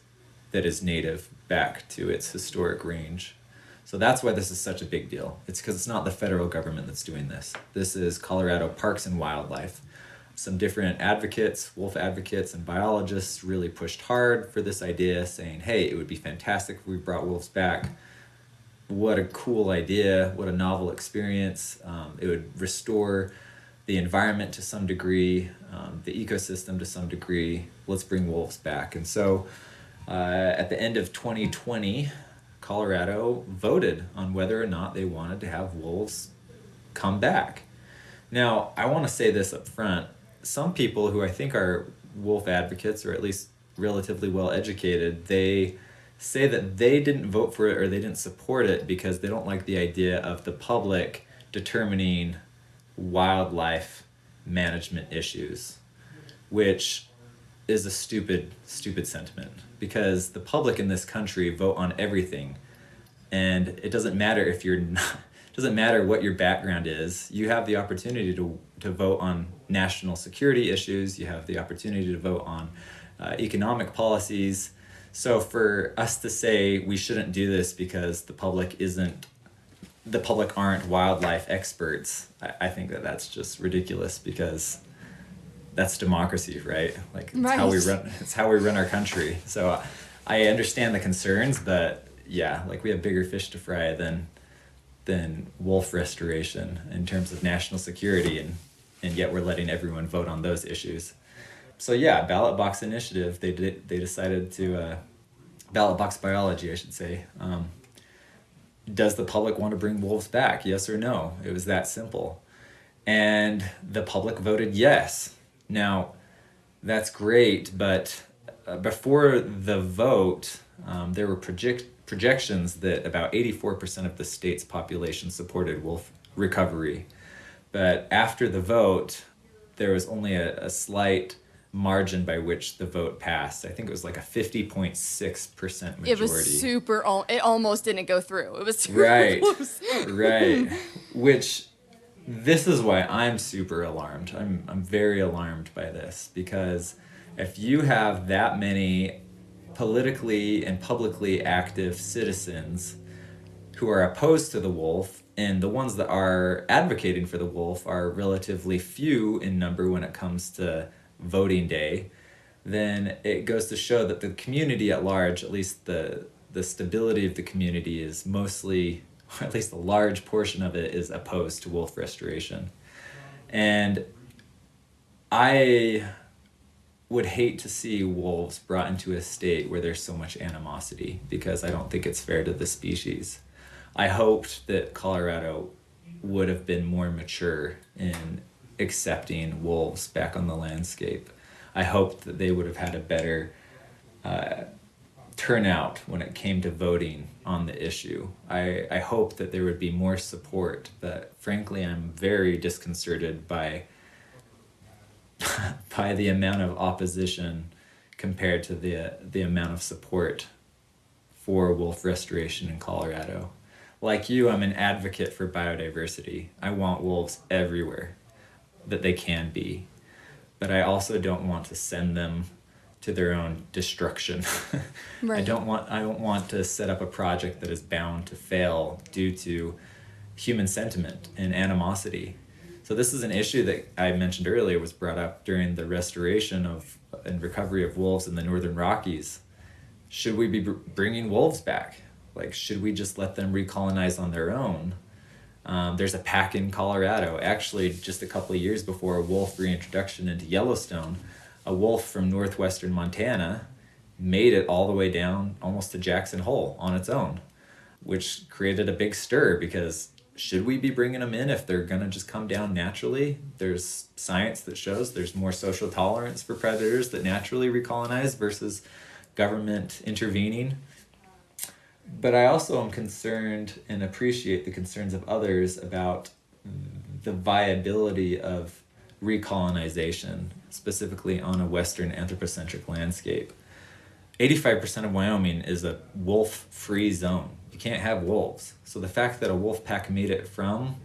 Speaker 2: that is native back to its historic range. So that's why this is such a big deal. It's because it's not the federal government that's doing this. This is Colorado Parks and Wildlife. Some different advocates, wolf advocates and biologists really pushed hard for this idea, saying, hey, it would be fantastic if we brought wolves back. What a cool idea, what a novel experience. It would restore the environment to some degree, the ecosystem to some degree. Let's bring wolves back. And so At the end of 2020, Colorado voted on whether or not they wanted to have wolves come back. Now, I want to say this up front. Some people who I think are wolf advocates, or at least relatively well educated, they say that they didn't vote for it or they didn't support it because they don't like the idea of the public determining wildlife management issues, which is a stupid sentiment, because the public in this country vote on everything, and it doesn't matter if you're not, it doesn't matter what your background is. You have the opportunity to vote on national security issues. You have the opportunity to vote on economic policies. So for us to say we shouldn't do this because the public aren't wildlife experts, I think that's just ridiculous, because that's democracy, right? Like it's how we run our country. So I understand the concerns, but yeah, like we have bigger fish to fry than wolf restoration in terms of national security, and yet we're letting everyone vote on those issues. So yeah, ballot box initiative, they decided to ballot box biology, I should say. Does the public want to bring wolves back? Yes or no? It was that simple. And the public voted yes. Now, that's great, but before the vote, there were projections that about 84% of the state's population supported wolf recovery. But after the vote, there was only a slight margin by which the vote passed. I think it was like a 50.6% majority.
Speaker 3: It was it almost didn't go through. It was super
Speaker 2: right,
Speaker 3: close.
Speaker 2: Right. Which, this is why I'm super alarmed. I'm very alarmed by this, because if you have that many politically and publicly active citizens who are opposed to the wolf, and the ones that are advocating for the wolf are relatively few in number when it comes to voting day, then it goes to show that the community at large, at least the stability of the community, is mostly, or at least a large portion of it, is opposed to wolf restoration. And I would hate to see wolves brought into a state where there's so much animosity, because I don't think it's fair to the species. I hoped that Colorado would have been more mature in accepting wolves back on the landscape. I hoped that they would have had a better turnout when it came to voting on the issue. I hope that there would be more support, but frankly, I'm very disconcerted by the amount of opposition compared to the amount of support for wolf restoration in Colorado. Like you, I'm an advocate for biodiversity. I want wolves everywhere that they can be, but I also don't want to send them to their own destruction.
Speaker 3: Right.
Speaker 2: I don't want to set up a project that is bound to fail due to human sentiment and animosity. So this is an issue that I mentioned earlier was brought up during the restoration of and recovery of wolves in the northern Rockies. Should we be bringing wolves back? Like, should we just let them recolonize on their own? There's a pack in Colorado. Actually, just a couple of years before a wolf reintroduction into Yellowstone, a wolf from northwestern Montana made it all the way down almost to Jackson Hole on its own, which created a big stir, because should we be bringing them in if they're going to just come down naturally? There's science that shows there's more social tolerance for predators that naturally recolonize versus government intervening. But I also am concerned and appreciate the concerns of others about the viability of recolonization, specifically on a Western anthropocentric landscape. 85% of Wyoming is a wolf-free zone. You can't have wolves. So the fact that a wolf pack made it from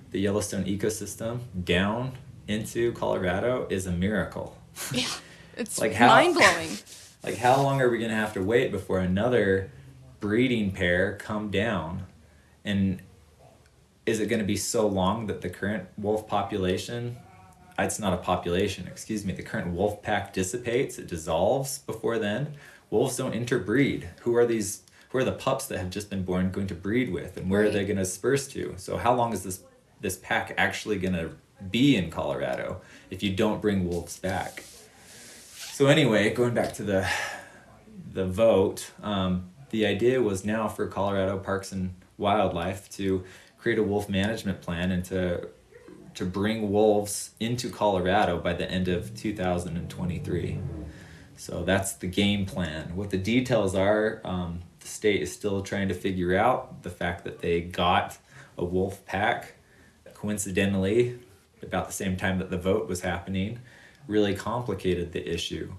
Speaker 2: the Yellowstone ecosystem down into Colorado is a miracle.
Speaker 3: Yeah, it's
Speaker 2: like
Speaker 3: mind-blowing.
Speaker 2: Like, how long are we going to have to wait before another breeding pair come down? And is it going to be so long that the current wolf population, it's not a population, excuse me, the current wolf pack dissipates, it dissolves before then? Wolves don't interbreed. Who are the pups that have just been born going to breed with, and where are they going to disperse to? So how long is this pack actually going to be in Colorado if you don't bring wolves back? So anyway, going back to the the vote, the idea was now for Colorado Parks and Wildlife to create a wolf management plan and to bring wolves into Colorado by the end of 2023. So that's the game plan. What the details are, the state is still trying to figure out. The fact that they got a wolf pack, coincidentally, about the same time that the vote was happening, really complicated the issue.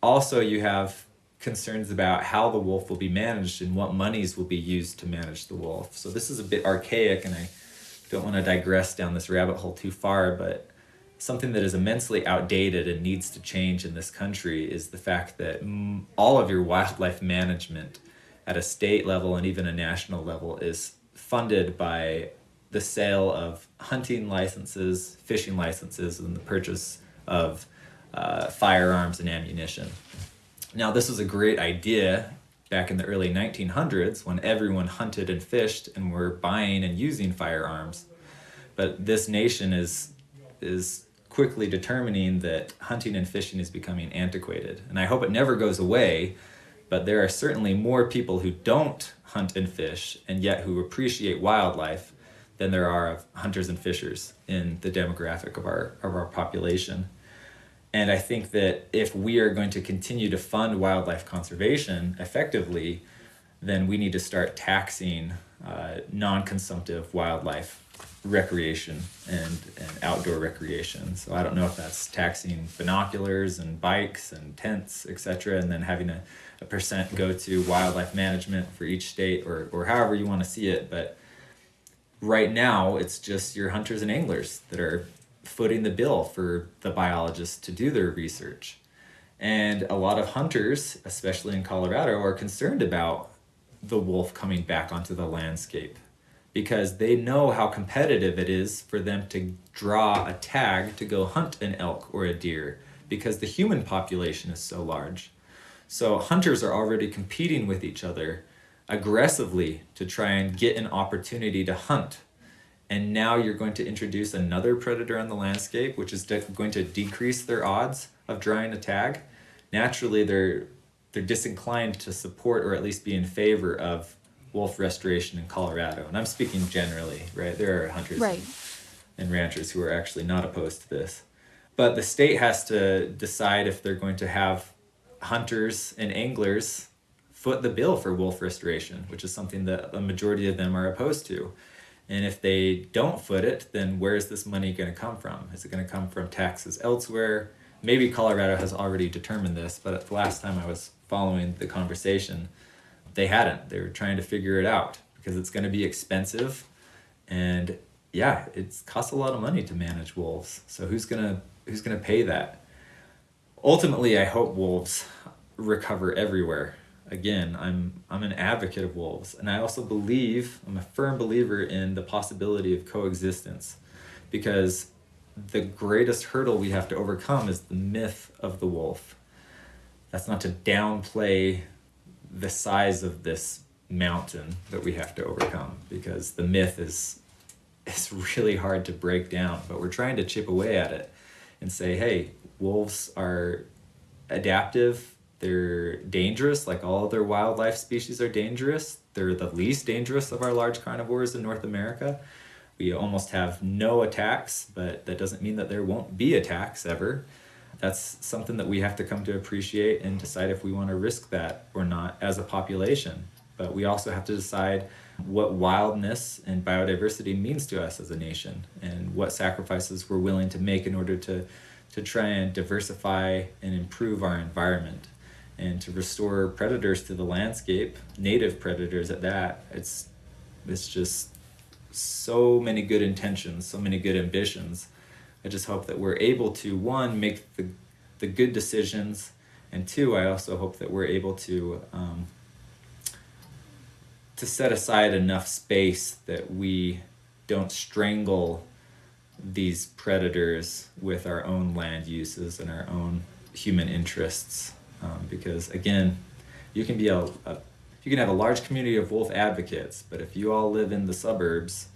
Speaker 2: Also, you have concerns about how the wolf will be managed and what monies will be used to manage the wolf. So this is a bit archaic, and I don't want to digress down this rabbit hole too far, but something that is immensely outdated and needs to change in this country is the fact that all of your wildlife management at a state level and even a national level is funded by the sale of hunting licenses, fishing licenses, and the purchase of firearms and ammunition. Now, this was a great idea back in the early 1900s when everyone hunted and fished and were buying and using firearms. But this nation is quickly determining that hunting and fishing is becoming antiquated. And I hope it never goes away, but there are certainly more people who don't hunt and fish and yet who appreciate wildlife than there are of hunters and fishers in the demographic of our population. And I think that if we are going to continue to fund wildlife conservation effectively, then we need to start taxing non-consumptive wildlife recreation and outdoor recreation. So I don't know if that's taxing binoculars and bikes and tents, etc., and then having a percent go to wildlife management for each state or however you want to see it. But right now, it's just your hunters and anglers that are footing the bill for the biologists to do their research. And a lot of hunters, especially in Colorado, are concerned about the wolf coming back onto the landscape because they know how competitive it is for them to draw a tag to go hunt an elk or a deer because the human population is so large. So hunters are already competing with each other aggressively to try and get an opportunity to hunt. And now you're going to introduce another predator on the landscape, which is going to decrease their odds of drawing a tag. Naturally, they're disinclined to support or at least be in favor of wolf restoration in Colorado. And I'm speaking generally, right? There are hunters and ranchers who are actually not opposed to this. But the state has to decide if they're going to have hunters and anglers foot the bill for wolf restoration, which is something that a majority of them are opposed to. And if they don't foot it, then where is this money going to come from? Is it going to come from taxes elsewhere? Maybe Colorado has already determined this, but at the last time I was following the conversation, they hadn't. They were trying to figure it out because it's going to be expensive, and yeah, it costs a lot of money to manage wolves. So who's gonna pay that? Ultimately, I hope wolves recover everywhere. Again, I'm an advocate of wolves, and I also I'm a firm believer in the possibility of coexistence, because the greatest hurdle we have to overcome is the myth of the wolf. That's not to downplay the size of this mountain that we have to overcome, because the myth is really hard to break down, but we're trying to chip away at it and say, hey, wolves are adaptive. They're dangerous, like all other wildlife species are dangerous. They're the least dangerous of our large carnivores in North America. We almost have no attacks, but that doesn't mean that there won't be attacks ever. That's something that we have to come to appreciate and decide if we want to risk that or not as a population. But we also have to decide what wildness and biodiversity means to us as a nation and what sacrifices we're willing to make in order to try and diversify and improve our environment and to restore predators to the landscape, native predators at that. It's just so many good intentions, so many good ambitions. I just hope that we're able to, one, make the good decisions, and two, I also hope that we're able to set aside enough space that we don't strangle these predators with our own land uses and our own human interests. Because again, you can have a large community of wolf advocates, but if you all live in the suburbs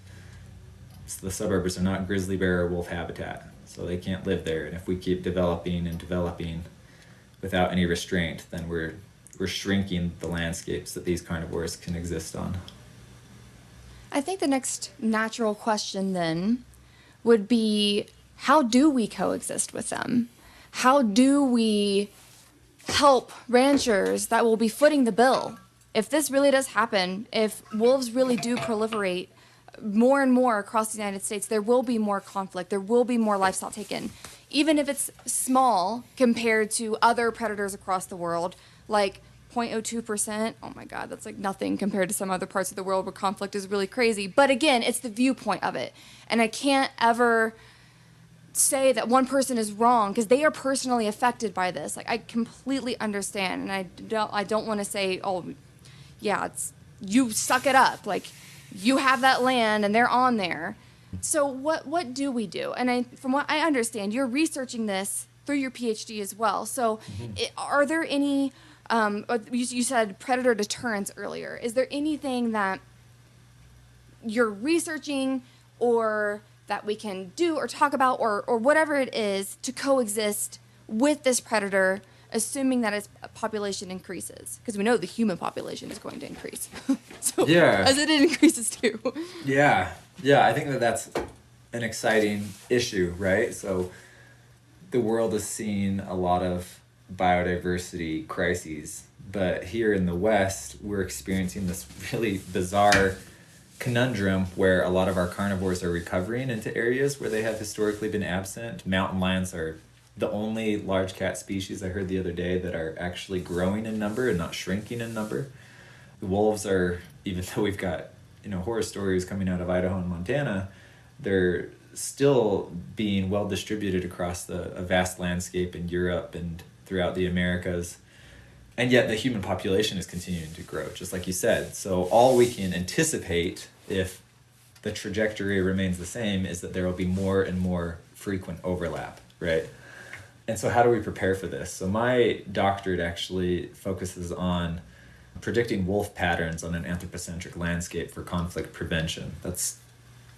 Speaker 2: are not grizzly bear or wolf habitat, so they can't live there. And if we keep developing and developing without any restraint, then we're we're shrinking the landscapes that these carnivores can exist on.
Speaker 1: I think the next natural question then would be, how do we coexist with them? How do we help ranchers that will be footing the bill? If this really does happen, if wolves really do proliferate more and more across the United States, there will be more conflict, there will be more livestock taken. Even if it's small compared to other predators across the world, like 0.02%, oh my God, that's like nothing compared to some other parts of the world where conflict is really crazy. But again, it's the viewpoint of it. And I can't ever say that one person is wrong because they are personally affected by this. Like, I completely understand, and I don't want to say, oh, yeah, it's you suck it up. Like, you have that land and they're on there. So what do we do? And from what I understand, you're researching this through your PhD as well. So are there any, you said predator deterrence earlier. Is there anything that you're researching or that we can do or talk about or whatever it is to coexist with this predator, assuming that its population increases? Because we know the human population is going to increase. So
Speaker 2: Yeah.
Speaker 1: as it increases too.
Speaker 2: Yeah, I think that's an exciting issue, right? So the world is seeing a lot of biodiversity crises, but here in the West, we're experiencing this really bizarre conundrum where a lot of our carnivores are recovering into areas where they have historically been absent. Mountain lions are the only large cat species I heard the other day that are actually growing in number and not shrinking in number. The wolves are, even though we've got, horror stories coming out of Idaho and Montana, they're still being well distributed across a vast landscape in Europe and throughout the Americas. And yet the human population is continuing to grow, just like you said. So all we can anticipate, if the trajectory remains the same, is that there will be more and more frequent overlap, right? And so how do we prepare for this? So my doctorate actually focuses on predicting wolf patterns on an anthropocentric landscape for conflict prevention. That's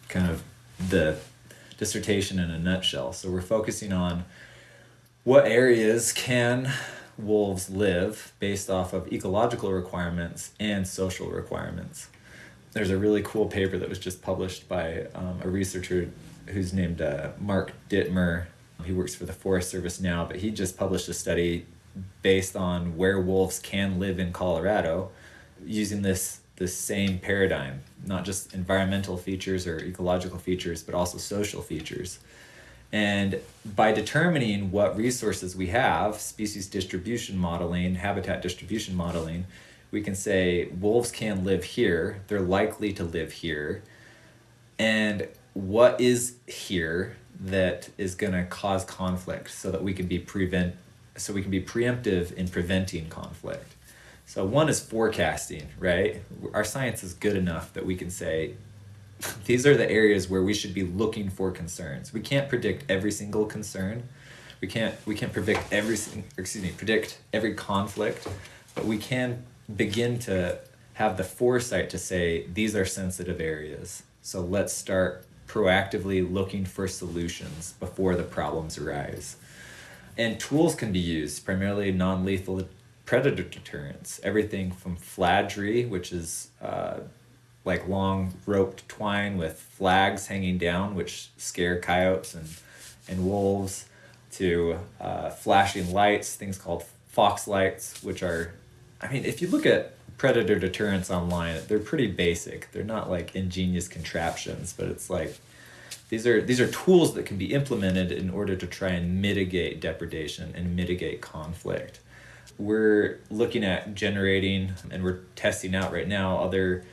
Speaker 2: kind of the dissertation in a nutshell. So we're focusing on what areas can wolves live based off of ecological requirements and social requirements. There's a really cool paper that was just published by a researcher who's named Mark Dittmer. He works for the Forest Service now, but he just published a study based on where wolves can live in Colorado using this same paradigm, not just environmental features or ecological features, but also social features. And by determining what resources we have, species distribution modeling, habitat distribution modeling, we can say wolves can live here, they're likely to live here, and what is here that is going to cause conflict so that we can be preemptive in preventing conflict. So one is forecasting, right? Our science is good enough that we can say these are the areas where we should be looking for concerns. We can't predict every single concern. We can't predict predict every conflict, but we can begin to have the foresight to say these are sensitive areas. So let's start proactively looking for solutions before the problems arise. And tools can be used, primarily non-lethal predator deterrence. Everything from fladry, which is like long roped twine with flags hanging down, which scare coyotes and wolves, to flashing lights, things called fox lights, which are, if you look at predator deterrence online, they're pretty basic. They're not like ingenious contraptions, but it's like these are tools that can be implemented in order to try and mitigate depredation and mitigate conflict. We're looking at generating, and we're testing out right now, other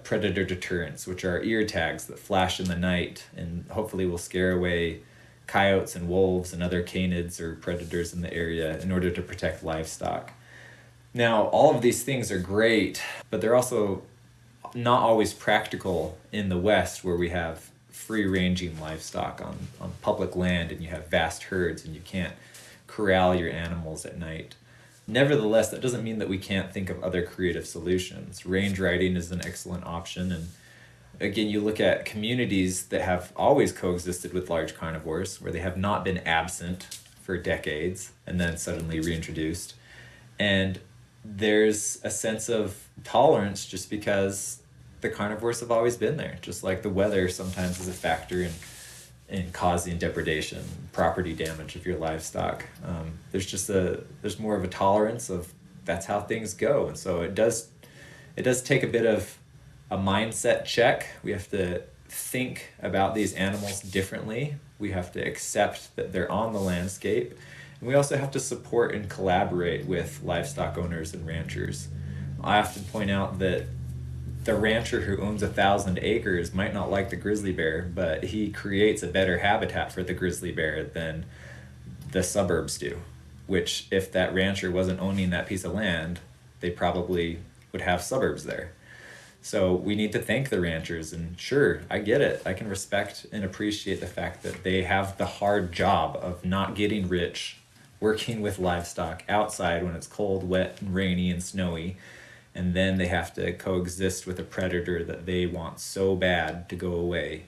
Speaker 2: predator deterrents, which are ear tags that flash in the night and hopefully will scare away coyotes and wolves and other canids or predators in the area in order to protect livestock. Now, all of these things are great, but they're also not always practical in the West, where we have free-ranging livestock on public land and you have vast herds and you can't corral your animals at night. Nevertheless, that doesn't mean that we can't think of other creative solutions. Range riding is an excellent option. And again, you look at communities that have always coexisted with large carnivores, where they have not been absent for decades and then suddenly reintroduced. And there's a sense of tolerance just because the carnivores have always been there. Just like the weather sometimes is a factor in causing depredation, property damage of your livestock. There's more of a tolerance of that's how things go. And so it does take a bit of a mindset check. We have to think about these animals differently. We have to accept that they're on the landscape. And we also have to support and collaborate with livestock owners and ranchers. I often point out that the rancher who owns 1,000 acres might not like the grizzly bear, but he creates a better habitat for the grizzly bear than the suburbs do, which if that rancher wasn't owning that piece of land, they probably would have suburbs there. So we need to thank the ranchers, and sure, I get it. I can respect and appreciate the fact that they have the hard job of not getting rich, working with livestock outside when it's cold, wet, and rainy and snowy, and then they have to coexist with a predator that they want so bad to go away.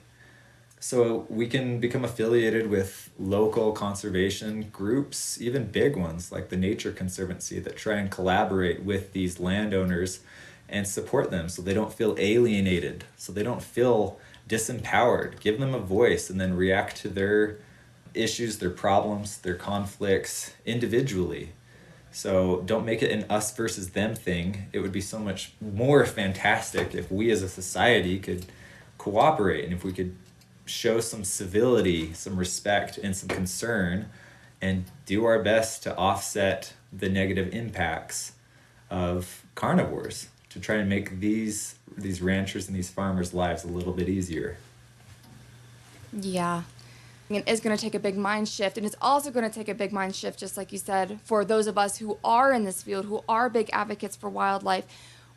Speaker 2: So we can become affiliated with local conservation groups, even big ones like the Nature Conservancy, that try and collaborate with these landowners and support them so they don't feel alienated, so they don't feel disempowered. Give them a voice and then react to their issues, their problems, their conflicts individually. So don't make it an us versus them thing. It would be so much more fantastic if we as a society could cooperate, and if we could show some civility, some respect, and some concern, and do our best to offset the negative impacts of carnivores, to try and make these ranchers and these farmers' lives a little bit easier.
Speaker 3: Yeah. And it's going to take a big mind shift. And it's also going to take a big mind shift, just like you said, for those of us who are in this field, who are big advocates for wildlife.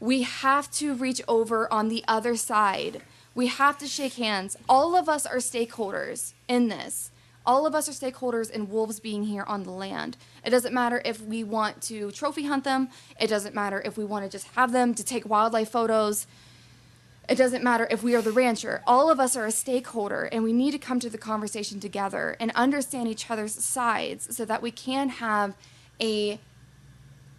Speaker 3: We have to reach over on the other side. We have to shake hands. All of us are stakeholders in this. All of us are stakeholders in wolves being here on the land. It doesn't matter if we want to trophy hunt them. It doesn't matter if we want to just have them to take wildlife photos. It doesn't matter if we are the rancher. All of us are a stakeholder, and we need to come to the conversation together and understand each other's sides so that we can have a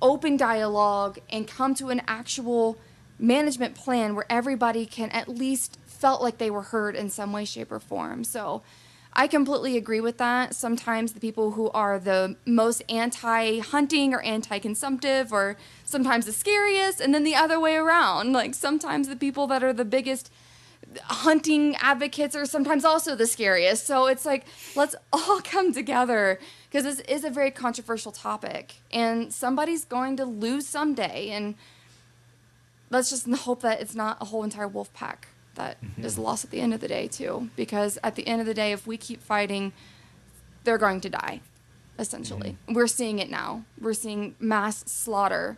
Speaker 3: open dialogue and come to an actual management plan where everybody can at least felt like they were heard in some way, shape, or form. So I completely agree with that. Sometimes the people who are the most anti-hunting or anti-consumptive are sometimes the scariest, and then the other way around. Like sometimes the people that are the biggest hunting advocates are sometimes also the scariest. So it's like, let's all come together, because this is a very controversial topic, and somebody's going to lose someday, and let's just hope that it's not a whole entire wolf pack that is lost at the end of the day too, because at the end of the day, if we keep fighting, they're going to die, essentially. We're seeing it now. We're seeing mass slaughter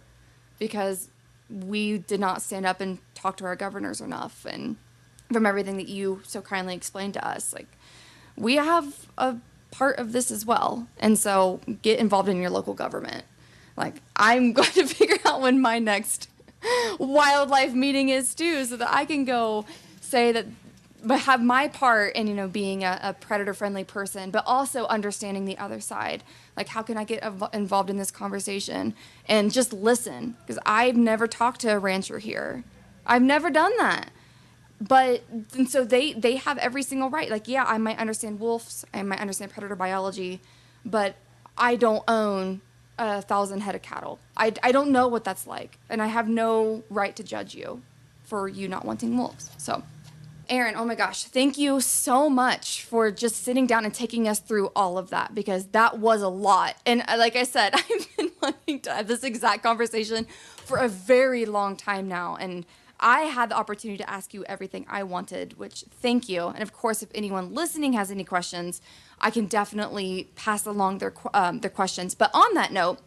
Speaker 3: because we did not stand up and talk to our governors enough. And from everything that you so kindly explained to us, like, we have a part of this as well. And so get involved in your local government. Like, I'm going to figure out when my next wildlife meeting is too, so that I can go say that, but have my part in, being a predator friendly person, but also understanding the other side. Like, how can I get involved in this conversation and just listen? Because I've never talked to a rancher here. I've never done that. And so they have every single right. Like, yeah, I might understand wolves, I might understand predator biology, but I don't own 1,000 head of cattle. I don't know what that's like, and I have no right to judge you for you not wanting wolves. So, Aaron, oh my gosh, thank you so much for just sitting down and taking us through all of that, because that was a lot. And like I said, I've been wanting to have this exact conversation for a very long time now, and I had the opportunity to ask you everything I wanted, which thank you. And of course, if anyone listening has any questions, I can definitely pass along their questions. But on that note,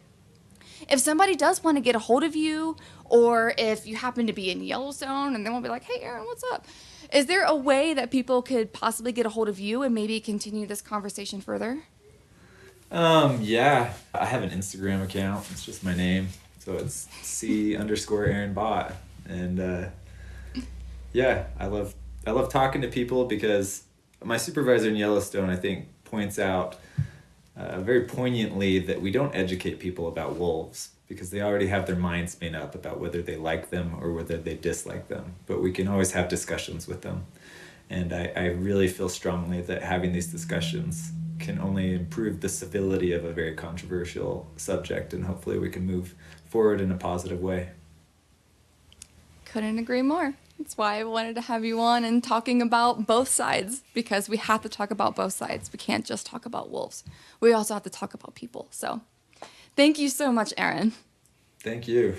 Speaker 3: if somebody does want to get a hold of you, or if you happen to be in Yellowstone and they won't be like, hey, Aaron, what's up? Is there a way that people could possibly get a hold of you and maybe continue this conversation further?
Speaker 2: Yeah, I have an Instagram account. It's just my name. So it's C_Aaron Bott. And yeah, I love talking to people, because my supervisor in Yellowstone, I think, points out very poignantly that we don't educate people about wolves, because they already have their minds made up about whether they like them or whether they dislike them. But we can always have discussions with them. And I really feel strongly that having these discussions can only improve the civility of a very controversial subject, and hopefully we can move forward in a positive way.
Speaker 3: Couldn't agree more. That's why I wanted to have you on and talking about both sides, because we have to talk about both sides. We can't just talk about wolves. We also have to talk about people. So thank you so much, Aaron.
Speaker 2: Thank you.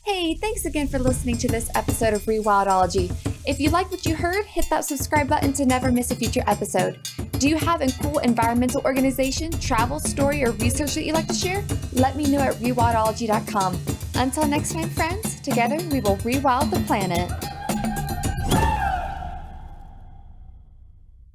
Speaker 1: Hey, thanks again for listening to this episode of Rewildology. If you like what you heard, hit that subscribe button to never miss a future episode. Do you have a cool environmental organization, travel story, or research that you'd like to share? Let me know at rewildology.com. Until next time, friends, together we will rewild the planet.